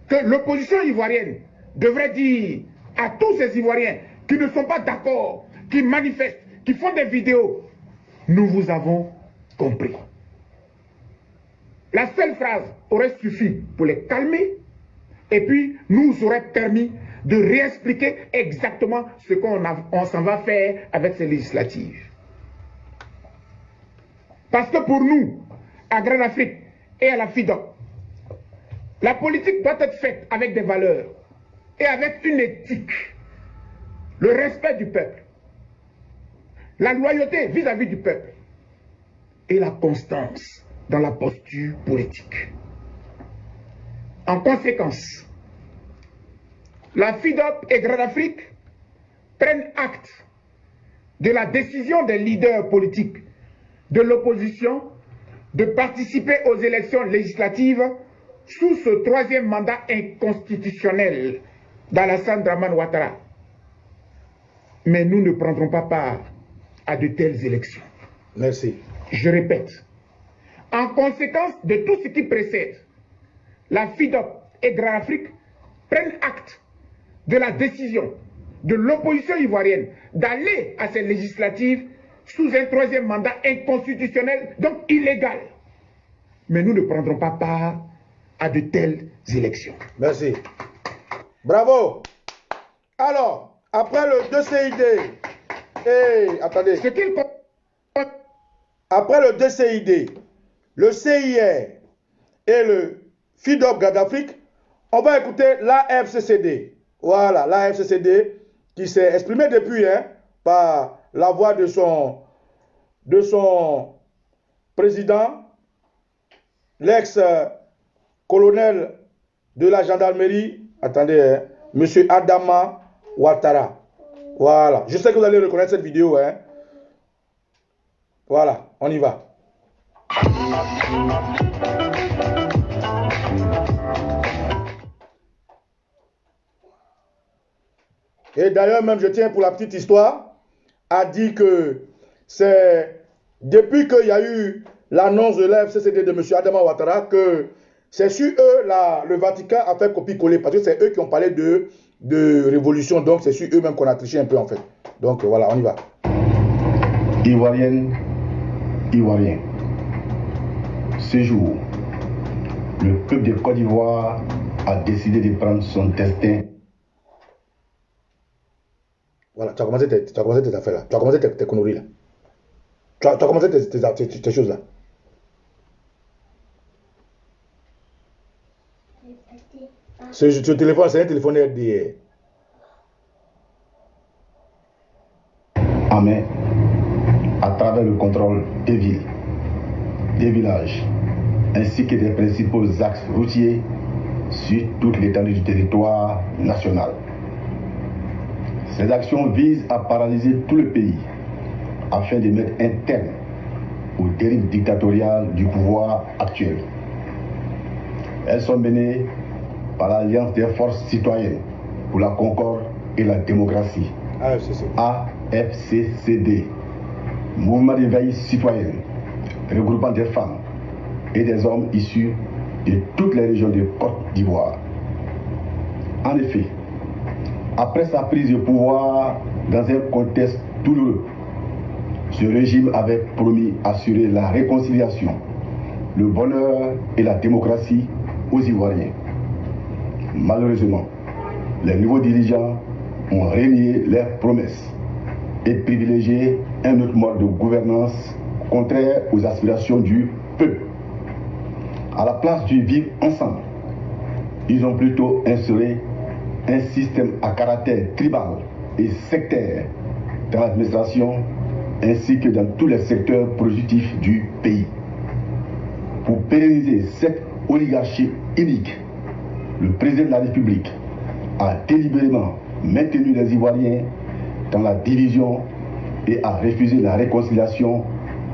que l'opposition ivoirienne devrait dire à tous ces Ivoiriens qui ne sont pas d'accord, qui manifestent, qui font des vidéos, nous vous avons compris. La seule phrase aurait suffi pour les calmer et puis nous aurait permis de réexpliquer exactement ce qu'on s'en va faire avec ces législatives. Parce que pour nous, à Grande Afrique et à la FIDOP, la politique doit être faite avec des valeurs et avec une éthique, le respect du peuple, la loyauté vis-à-vis du peuple et la constance dans la posture politique. En conséquence, la FIDOP et Grande Afrique prennent acte de la décision des leaders politiques de l'opposition de participer aux élections législatives sous ce troisième mandat inconstitutionnel d'Alassane Dramane Ouattara. Mais nous ne prendrons pas part à de telles élections. Merci. Je répète, en conséquence de tout ce qui précède, la FIDOP et Grande Afrique prennent acte de la décision de l'opposition ivoirienne d'aller à ces législatives sous un troisième mandat inconstitutionnel, donc illégal. Mais nous ne prendrons pas part à de telles élections. Merci. Bravo. Alors, après le 2CID, attendez. Ce qu'il Après le 2CID, le CIR et le FIDOP Grande Afrique, on va écouter l'AFCCD. Voilà, l'AFCCD qui s'est exprimé depuis par la voix de son président, l'ex-colonel de la gendarmerie, attendez, M. Adama Ouattara. Voilà, je sais que vous allez reconnaître cette vidéo. Voilà, on y va. Et d'ailleurs, même je tiens pour la petite histoire à dire que c'est depuis qu'il y a eu l'annonce de l'AFCCD de M. Adama Ouattara que c'est sur eux, le Vatican a fait copier-coller, parce que c'est eux qui ont parlé de révolution, donc c'est sur eux-mêmes qu'on a triché un peu en fait. Donc voilà, on y va. Ivoirienne, Ivoirien, ce jour, le peuple de Côte d'Ivoire a décidé de prendre son destin. Voilà, tu as commencé tes affaires là, tu as commencé tes conneries là. Tu as commencé tes choses là. Ce téléphone, c'est un téléphone RDR. En main, à travers le contrôle des villes, des villages, ainsi que des principaux axes routiers sur toute l'étendue du territoire national. Ces actions visent à paralyser tout le pays afin de mettre un terme aux dérives dictatoriales du pouvoir actuel. Elles sont menées par l'Alliance des forces citoyennes pour la concorde et la démocratie, AFCCD, mouvement de veille citoyenne regroupant des femmes et des hommes issus de toutes les régions de Côte d'Ivoire. En effet, après sa prise de pouvoir dans un contexte douloureux, ce régime avait promis assurer la réconciliation le bonheur et la démocratie aux Ivoiriens. Malheureusement, les nouveaux dirigeants ont renié leurs promesses et privilégié un autre mode de gouvernance contraire aux aspirations du peuple. À la place du vivre ensemble, ils ont plutôt instauré un système à caractère tribal et sectaire dans l'administration ainsi que dans tous les secteurs productifs du pays. Pour pérenniser cette oligarchie unique, le président de la République a délibérément maintenu les Ivoiriens dans la division et a refusé la réconciliation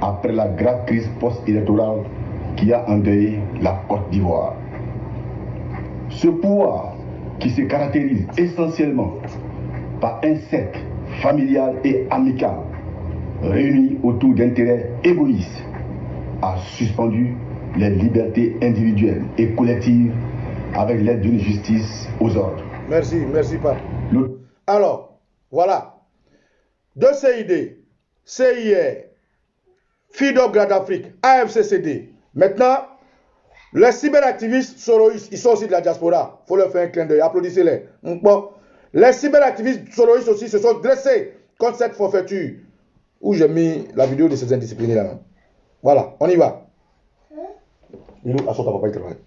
après la grave crise post-électorale qui a endeuillé la Côte d'Ivoire. Ce pouvoir, qui se caractérise essentiellement par un cercle familial et amical réuni autour d'intérêts égoïstes, a suspendu les libertés individuelles et collectives avec l'aide d'une justice aux ordres. Merci, merci Pape. Alors, voilà. Deux CID, CIR, FIDOP Grad Afrique, AFCCD. Maintenant, les cyberactivistes soroïstes, ils sont aussi de la diaspora. Il faut leur faire un clin d'œil. Applaudissez-les. Bon. Les cyberactivistes soroïstes aussi se sont dressés contre cette forfaiture. Où j'ai mis la vidéo de ces indisciplinés là. Voilà, on y va. Nous, à son papa, il travaille.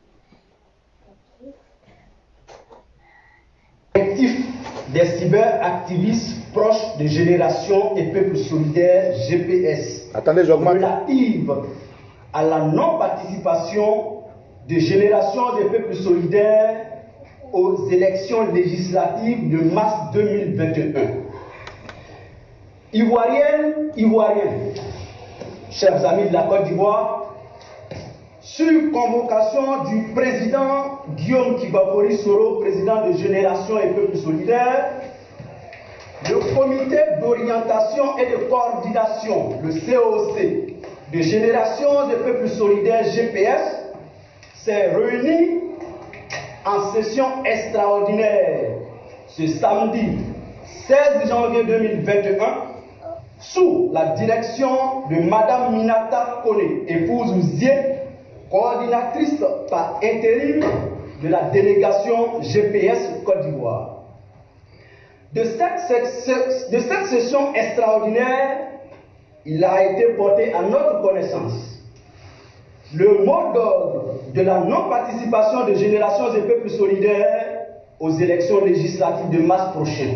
Collectif des cyberactivistes proches de Génération et Peuple Solidaire, GPS. Attendez, j'augmente. Relative à la non-participation de Génération des Peuples Solidaires aux élections législatives de mars 2021. Ivoiriennes, Ivoiriens, chers amis de la Côte d'Ivoire, sur convocation du président Guillaume Kibakori Soro, président de Génération et Peuple Solidaire, le comité d'orientation et de coordination, le COC, de Génération et Peuple Solidaire GPS, s'est réuni en session extraordinaire ce samedi 16 janvier 2021 sous la direction de Madame Minata Kone, épouse Ouzier, coordinatrice par intérim de la délégation GPS Côte d'Ivoire. De cette session extraordinaire, il a été porté à notre connaissance le mot d'ordre de la non-participation de Générations et Peuples Solidaires aux élections législatives de mars prochain.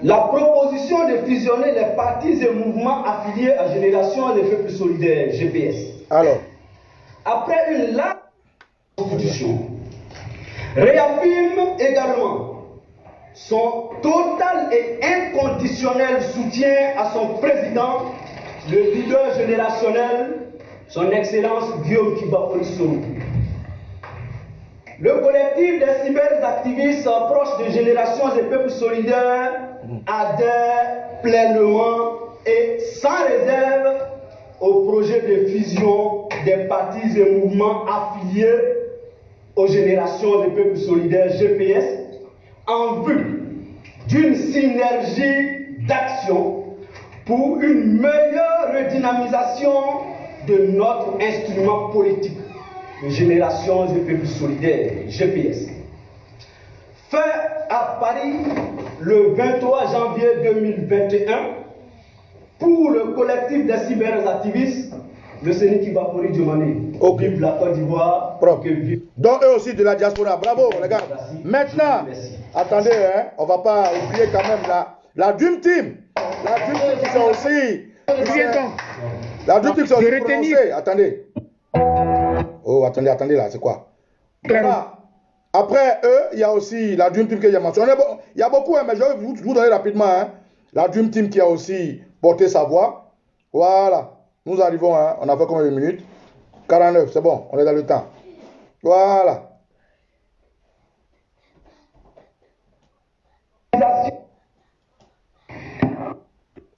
La proposition de fusionner les partis et mouvements affiliés à Générations et Peuples Solidaires, GPS. Alors, après une large constitution, réaffirme également son total et inconditionnel soutien à son président, le leader générationnel, son Excellence Guillaume Kibakori Soro. Le collectif des cyberactivistes proches de Générations et Peuples Solidaires adhère pleinement et sans réserve au projet de fusion des partis et mouvements affiliés aux Générations et Peuples Solidaires GPS en vue d'une synergie d'action pour une meilleure redynamisation de notre instrument politique de Générations et Peuples Solidaires, GPS. Fait à Paris le 23 janvier 2021 pour le collectif des cyberactivistes de Séni Kibakori Djomane. Okay. Vive la Côte d'Ivoire. Donc eux aussi de la diaspora. Bravo les gars. Maintenant, attendez, hein, on va pas oublier quand même la Dream Team. La Dream Team qui sont aussi. La Dream Team qui sont aussi prononcés. Attendez. Oh, attendez là, c'est quoi? Voilà. Après eux, il y a aussi la Dream Team que j'ai mentionné. Il y a beaucoup, hein, mais je vais vous donner rapidement. Hein. La Dream Team qui a aussi porté sa voix. Voilà. Nous arrivons, hein, on a fait combien de minutes? 49, c'est bon, on est dans le temps. Voilà.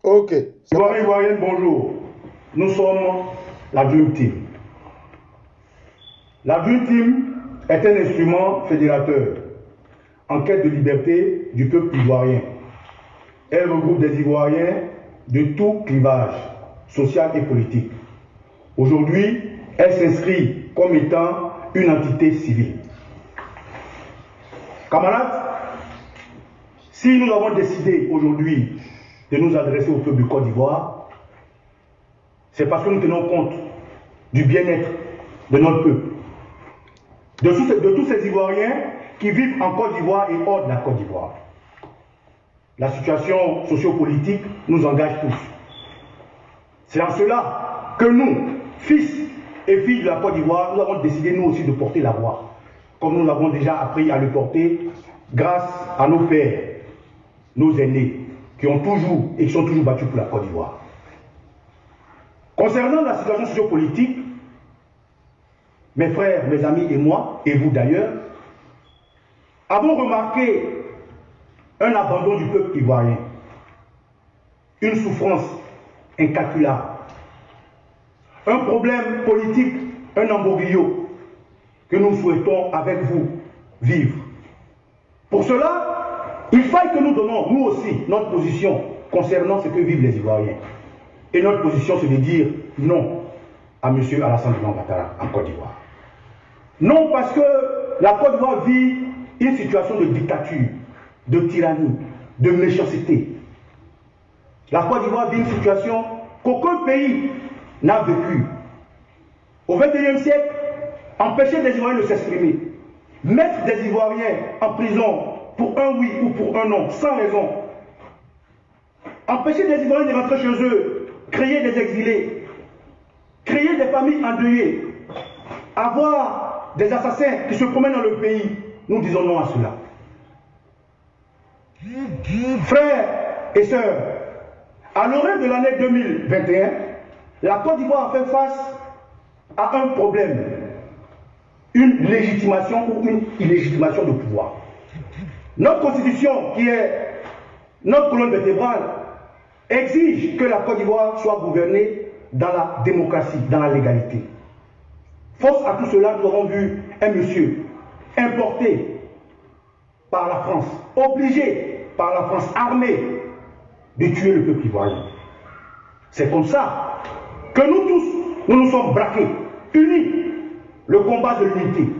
Ok. Ivoirienne, bonjour. Nous sommes la Dream Team. La Dream Team est un instrument fédérateur en quête de liberté du peuple ivoirien. Elle regroupe des Ivoiriens de tout clivage social et politique. Aujourd'hui, elle s'inscrit comme étant une entité civile. Camarades, si nous avons décidé aujourd'hui de nous adresser au peuple du Côte d'Ivoire, c'est parce que nous tenons compte du bien-être de notre peuple, de tous ces Ivoiriens qui vivent en Côte d'Ivoire et hors de la Côte d'Ivoire. La situation sociopolitique nous engage tous. C'est en cela que nous, fils et filles de la Côte d'Ivoire, nous avons décidé nous aussi de porter la voix, comme nous l'avons déjà appris à le porter grâce à nos pères, nos aînés, qui ont toujours et qui sont toujours battus pour la Côte d'Ivoire. Concernant la situation sociopolitique, mes frères, mes amis et moi, et vous d'ailleurs, avons remarqué un abandon du peuple ivoirien, une souffrance incalculable, un problème politique, un imbroglio que nous souhaitons avec vous vivre. Pour cela, il faille que nous donnons, nous aussi, notre position concernant ce que vivent les Ivoiriens. Et notre position, c'est de dire non à M. Alassane Ouattara en Côte d'Ivoire. Non, parce que la Côte d'Ivoire vit une situation de dictature, de tyrannie, de méchanceté. La Côte d'Ivoire vit une situation qu'aucun pays n'a vécue. Au XXIe siècle, empêcher des Ivoiriens de s'exprimer, mettre des Ivoiriens en prison pour un oui ou pour un non, sans raison, empêcher des Ivoiriens de rentrer chez eux, créer des exilés, créer des familles endeuillées, avoir des assassins qui se promènent dans le pays, nous disons non à cela. Frères et sœurs, à l'horaire de l'année 2021, la Côte d'Ivoire a fait face à un problème, une légitimation ou une illégitimation de pouvoir. Notre constitution, qui est notre colonne vertébrale, exige que la Côte d'Ivoire soit gouvernée dans la démocratie, dans la légalité. Force à tout cela, nous avons vu un monsieur importé par la France, obligé par la France, armé de tuer le peuple ivoirien. C'est comme ça que nous tous, nous nous sommes braqués, unis, le combat de l'unité,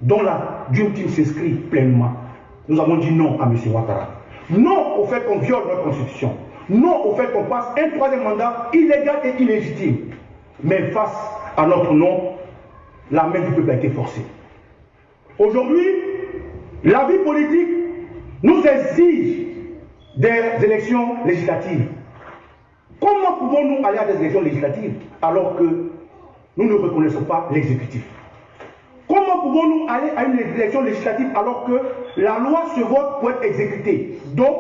dont la Dream Team s'inscrit pleinement. Nous avons dit non à M. Ouattara. Non au fait qu'on viole notre constitution. Non au fait qu'on passe un troisième mandat illégal et illégitime. Mais face à notre nom, la main du peuple a été forcée. Aujourd'hui, la vie politique nous exige des élections législatives. Comment pouvons-nous aller à des élections législatives alors que nous ne reconnaissons pas l'exécutif? Comment pouvons-nous aller à une élection législative alors que la loi se vote pour être exécutée? Donc,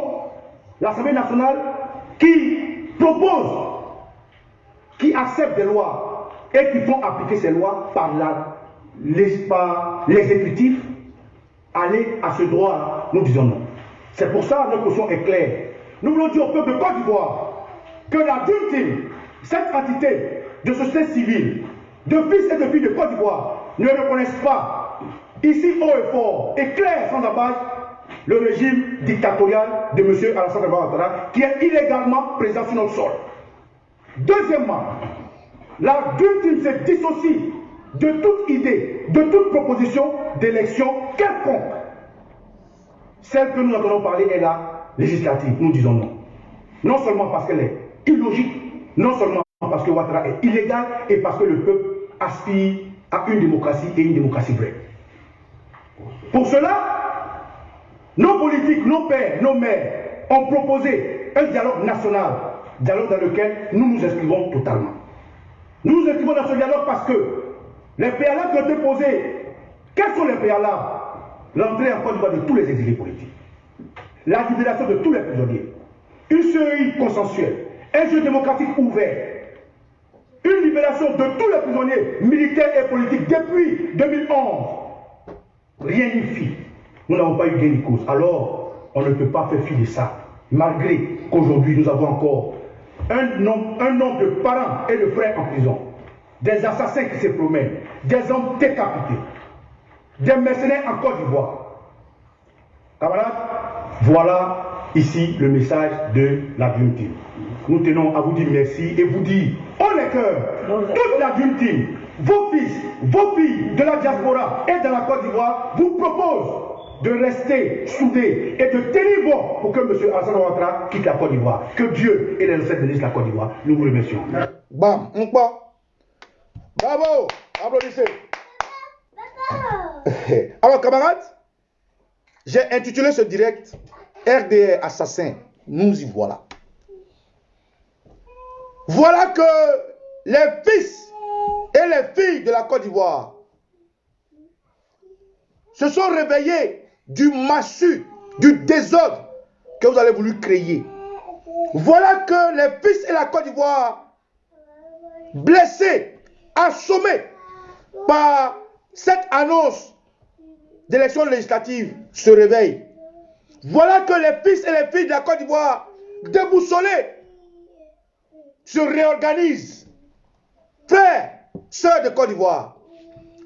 l'Assemblée nationale qui propose, qui accepte des lois et qui font appliquer ces lois par l'exécutif, aller à ce droit, nous disons non. C'est pour ça que notre position est claire. Nous voulons dire au peuple de Côte d'Ivoire que la Dream Team, cette entité de société civile, de fils et de filles de Côte d'Ivoire, ne reconnaissent pas, ici haut et fort, et clair sans embâche, le régime dictatorial de M. Alassane Ouattara, qui est illégalement présent sur notre sol. Deuxièmement, la Dream Team se dissocie de toute idée, de toute proposition d'élection quelconque. Celle que nous entendons parler est la législative. Nous disons non. Non seulement parce qu'elle est illogique, non seulement parce que Ouattara est illégal, et parce que le peuple aspire à une démocratie et une démocratie vraie. Pour cela, nos politiques, nos pères, nos mères ont proposé un dialogue national, dialogue dans lequel nous nous inscrivons totalement. Nous nous inscrivons dans ce dialogue parce que les préalables qui ont été posés, quels sont les préalables? L'entrée en Côte d'Ivoire de tous les exilés politiques, la libération de tous les prisonniers, une CEI consensuelle, un jeu démocratique ouvert, une libération de tous les prisonniers militaires et politiques depuis 2011. Rien n'y fit. Nous n'avons pas eu gain de cause. Alors, on ne peut pas faire fi de ça. Malgré qu'aujourd'hui, nous avons encore un nombre de parents et de frères en prison, des assassins qui se promènent, des hommes décapités, des mercenaires en Côte d'Ivoire. Camarades, voilà ici le message de la Dream Team. Nous tenons à vous dire merci et vous dire, haut les cœurs, toute la Dream Team, vos fils, vos filles de la diaspora et de la Côte d'Ivoire vous proposent de rester soudés et de tenir bon pour que M. Alassane Ouattara quitte la Côte d'Ivoire. Que Dieu et les ancêtres bénissent la Côte d'Ivoire. Nous vous remercions. Bam, on part. Bravo, applaudissez. Alors camarades, j'ai intitulé ce direct RDR assassin, nous y voilà. Voilà que les fils et les filles de la Côte d'Ivoire se sont réveillés du massue, du désordre que vous avez voulu créer. Voilà que les fils et la Côte d'Ivoire, blessés, assommés par cette annonce d'élection législative, se réveillent. Voilà que les fils et les filles de la Côte d'Ivoire, déboussolés, se réorganisent. Frères, sœurs de Côte d'Ivoire,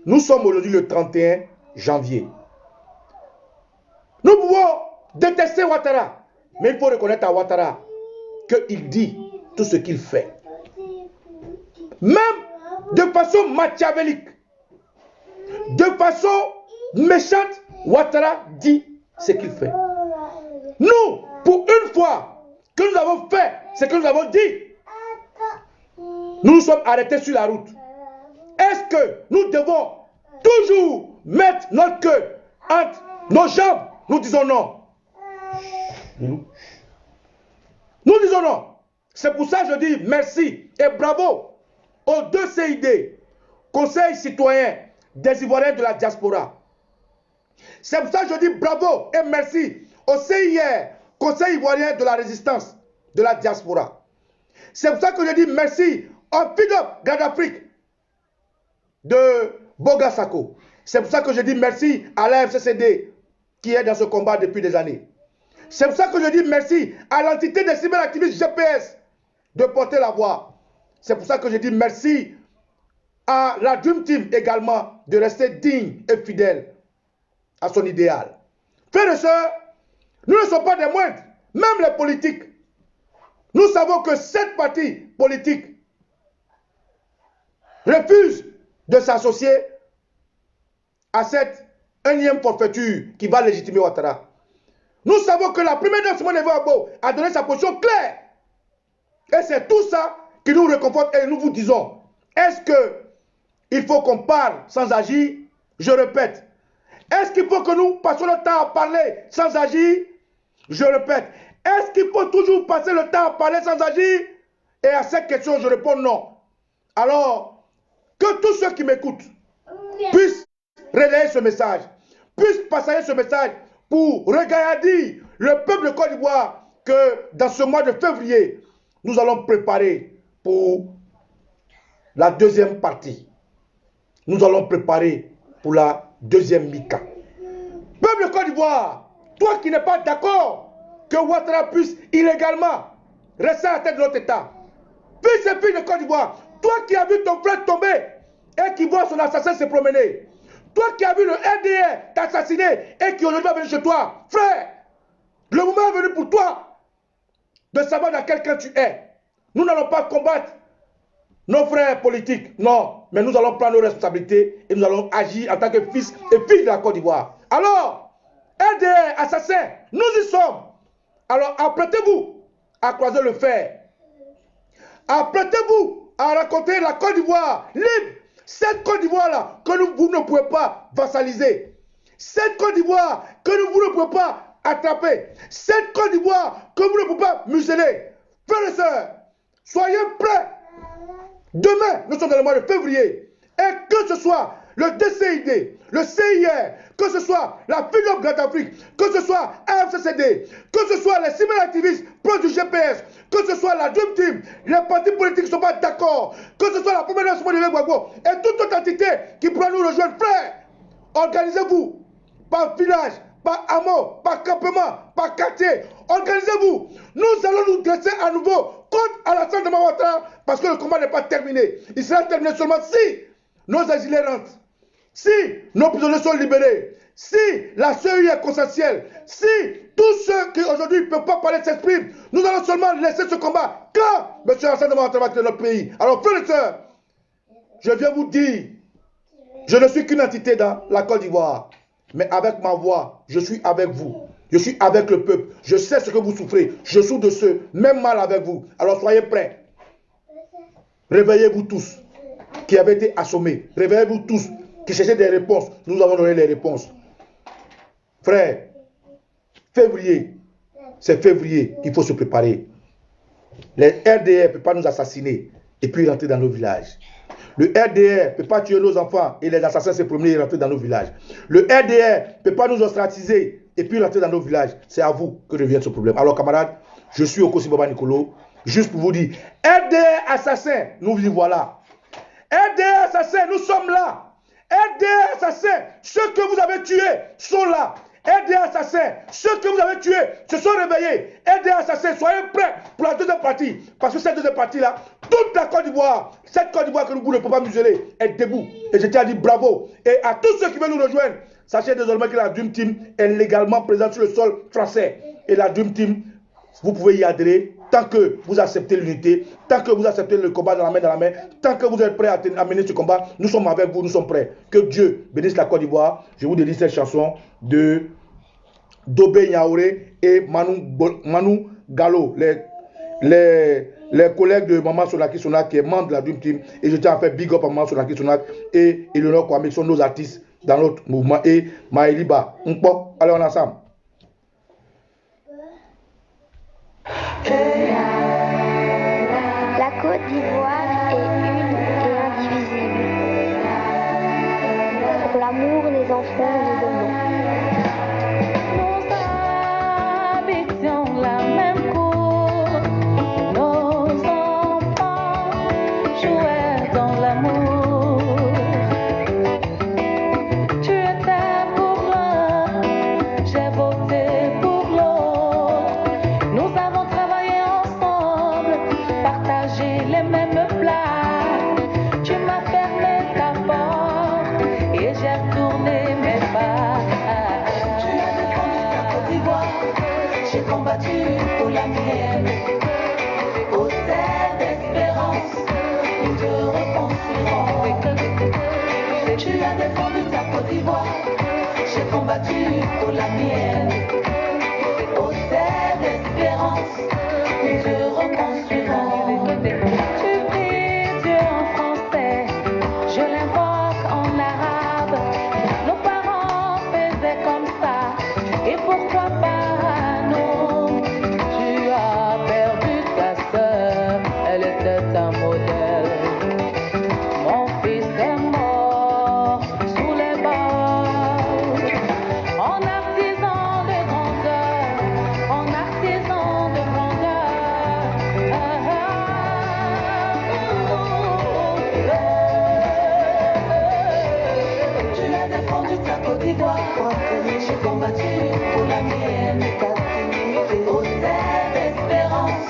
nous sommes aujourd'hui le 31 janvier. Nous pouvons détester Ouattara, mais il faut reconnaître à Ouattara qu'il dit tout ce qu'il fait. Même de façon machiavélique, de façon méchante, Ouattara dit ce qu'il fait. Nous, pour une fois que nous avons fait ce que nous avons dit, nous nous sommes arrêtés sur la route. Est-ce que nous devons toujours mettre notre queue entre nos jambes? Nous disons non. Nous disons non. C'est pour ça que je dis merci et bravo aux deux CID, Conseil citoyen des Ivoiriens de la diaspora. C'est pour ça que je dis bravo et merci au CIR, Conseil ivoirien de la résistance de la diaspora. C'est pour ça que je dis merci au FIDOP Garde Afrique de Bogasako. C'est pour ça que je dis merci à la FCCD qui est dans ce combat depuis des années. C'est pour ça que je dis merci à l'entité des cyberactivistes GPS de porter la voix. C'est pour ça que je dis merci à la Dream Team également de rester digne et fidèle à son idéal. Frères et sœurs, nous ne sommes pas des moindres, même les politiques. Nous savons que cette partie politique refuse de s'associer à cette énième forfaiture qui va légitimer Ouattara. Nous savons que la première dame Simone Veil a donné sa position claire. Et c'est tout ça qui nous réconforte et nous vous disons, est-ce qu'il faut qu'on parle sans agir? Je répète. Est-ce qu'il faut que nous passions le temps à parler sans agir? Je répète. Est-ce qu'il faut toujours passer le temps à parler sans agir? Et à cette question, je réponds non. Alors, que tous ceux qui m'écoutent puissent relayer ce message, puissent passer ce message pour regarder le peuple de Côte d'Ivoire que dans ce mois de février, nous allons préparer pour la deuxième partie. Nous allons préparer pour la deuxième mi-temps. Peuple de Côte d'Ivoire, toi qui n'es pas d'accord que Ouattara puisse illégalement rester à la tête de notre État, fils et filles de Côte d'Ivoire, toi qui as vu ton frère tomber et qui voit son assassin se promener, toi qui as vu le RDR t'assassiner et qui aujourd'hui va venir chez toi, frère, le moment est venu pour toi de savoir dans quel camp tu es. Nous n'allons pas combattre nos frères politiques, non, mais nous allons prendre nos responsabilités et nous allons agir en tant que fils et filles de la Côte d'Ivoire. Alors, RDR, assassin, nous y sommes. Alors, apprêtez-vous à croiser le fer. Apprêtez-vous à raconter la Côte d'Ivoire libre. Cette Côte d'Ivoire-là que vous ne pouvez pas vassaliser. Cette Côte d'Ivoire que vous ne pouvez pas attraper. Cette Côte d'Ivoire que vous ne pouvez pas museler. Frères et sœurs, soyez prêts. Demain, nous sommes dans le mois de février. Et que ce soit le DCID, le CIR, que ce soit la FIDOP Garde Afrique, que ce soit AFCCD, que ce soit les cyberactivistes proches du GPS, que ce soit la Dream Team, les partis politiques ne sont pas d'accord, que ce soit la première nation de Gbagbo et toute autre entité qui pourra nous rejoindre, frère, organisez-vous par village, par hameau, par campement, par quartier, organisez-vous. Nous allons nous dresser à nouveau contre Alassane Ouattara parce que le combat n'est pas terminé. Il sera terminé seulement si nos exilés rentrent, si nos prisonniers sont libérés, si la CEI est consensuelle, si tous ceux qui aujourd'hui ne peuvent pas parler s'expriment, nous allons seulement laisser ce combat quand M. Alassane Ouattara va quitter notre pays. Alors frères et sœurs, je viens vous dire, je ne suis qu'une entité dans la Côte d'Ivoire. Mais avec ma voix, je suis avec vous. Je suis avec le peuple. Je sais ce que vous souffrez. Je souffre de ce même mal avec vous. Alors soyez prêts. Réveillez-vous tous qui avez été assommés. Réveillez-vous tous qui cherchaient des réponses. Nous avons donné les réponses. Frère, février, c'est février qu'il faut se préparer. Les RDR ne peuvent pas nous assassiner et puis rentrer dans nos villages. Le RDR ne peut pas tuer nos enfants et les assassins se promener et rentrer dans nos villages. Le RDR ne peut pas nous ostraciser et puis rentrer dans nos villages. C'est à vous que revient ce problème. Alors camarades, je suis Okosi Baba Nicolo, juste pour vous dire, RDR assassin, nous y voilà. RDR assassin, nous sommes là. RDR assassin, ceux que vous avez tués sont là. RDR assassin, ceux que vous avez tués se sont réveillés. RDR assassin, soyez prêts pour la deuxième partie. Parce que cette deuxième partie-là, toute la Côte d'Ivoire, cette Côte d'Ivoire que nous ne pouvons pas museler, est debout. Et je tiens à dire bravo. Et à tous ceux qui veulent nous rejoindre, sachez désormais que la Dream Team est légalement présente sur le sol français. Et la Dream Team, vous pouvez y adhérer tant que vous acceptez l'unité, tant que vous acceptez le combat dans la main, tant que vous êtes prêts à mener ce combat. Nous sommes avec vous, nous sommes prêts. Que Dieu bénisse la Côte d'Ivoire. Je vous dédie cette chanson de Dobé Niaouré et Manu Gallo, les collègues de Maman Sonaki Sonak qui est membre de la Dream Team. Et je tiens à faire big up à Maman Sonaki Sonak et Eleonore Kwame qui sont nos artistes dans notre mouvement. Et Maëliba. Allez, on est ensemble. La Côte d'Ivoire est une et indivisible. Pour l'amour, les enfants, nous donnons. La même cour, nos enfants jouaient dans l'amour. Tu étais pour l'un, j'ai voté pour l'autre. Nous avons travaillé ensemble, partagé les mêmes plats. Tu m'as fermé ta porte et j'ai retourné mes pas. Tu as défendu ta Côte d'Ivoire. J'ai combattu pour la mienne, au terre d'espérance, nous te reconstruirons. Tu as défendu ta Côte d'Ivoire, j'ai combattu pour la mienne, au terre d'espérance, nous te reconstruirons. Tu pries Dieu en français, je l'invoque en arabe. Nos parents faisaient comme ça, et pourquoi pas? Un modèle. Mon fils est mort sous les balles, en artisan de grandeur, en artisan de grandeur. Tu as défendu ta Côte d'Ivoire, j'ai combattu pour la mienne, au terre d'espérance.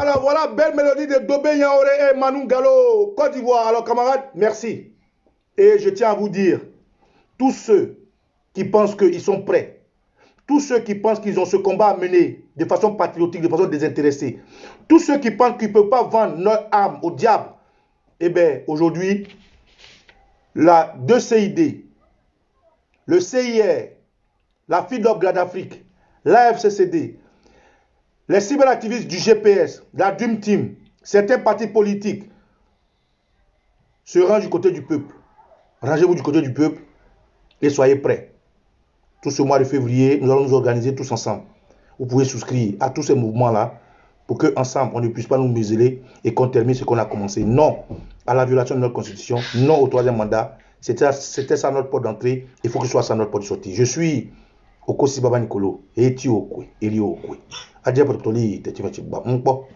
Alors voilà, belle mélodie de Dobé Niaouré et Manu Gallo, Côte d'Ivoire. Alors camarades, merci. Et je tiens à vous dire, tous ceux qui pensent qu'ils sont prêts, tous ceux qui pensent qu'ils ont ce combat à mener de façon patriotique, de façon désintéressée, tous ceux qui pensent qu'ils ne peuvent pas vendre leur âme au diable, eh bien aujourd'hui, la 2CID, le CIR, la FIDOP Grad Afrique, l'AFCCD, les cyberactivistes du GPS, la Dream Team, certains partis politiques se rangent du côté du peuple. Rangez-vous du côté du peuple et soyez prêts. Tout ce mois de février, nous allons nous organiser tous ensemble. Vous pouvez souscrire à tous ces mouvements-là pour qu'ensemble, on ne puisse pas nous museler et qu'on termine ce qu'on a commencé. Non à la violation de notre constitution, non au troisième mandat. C'était ça notre porte d'entrée. Il faut que ce soit ça notre porte de sortie. Je suis Okosi Baba Nicolo et Eti Okwe, Elio Okwe. Adja Portoli, Tetimachiba, Mpo.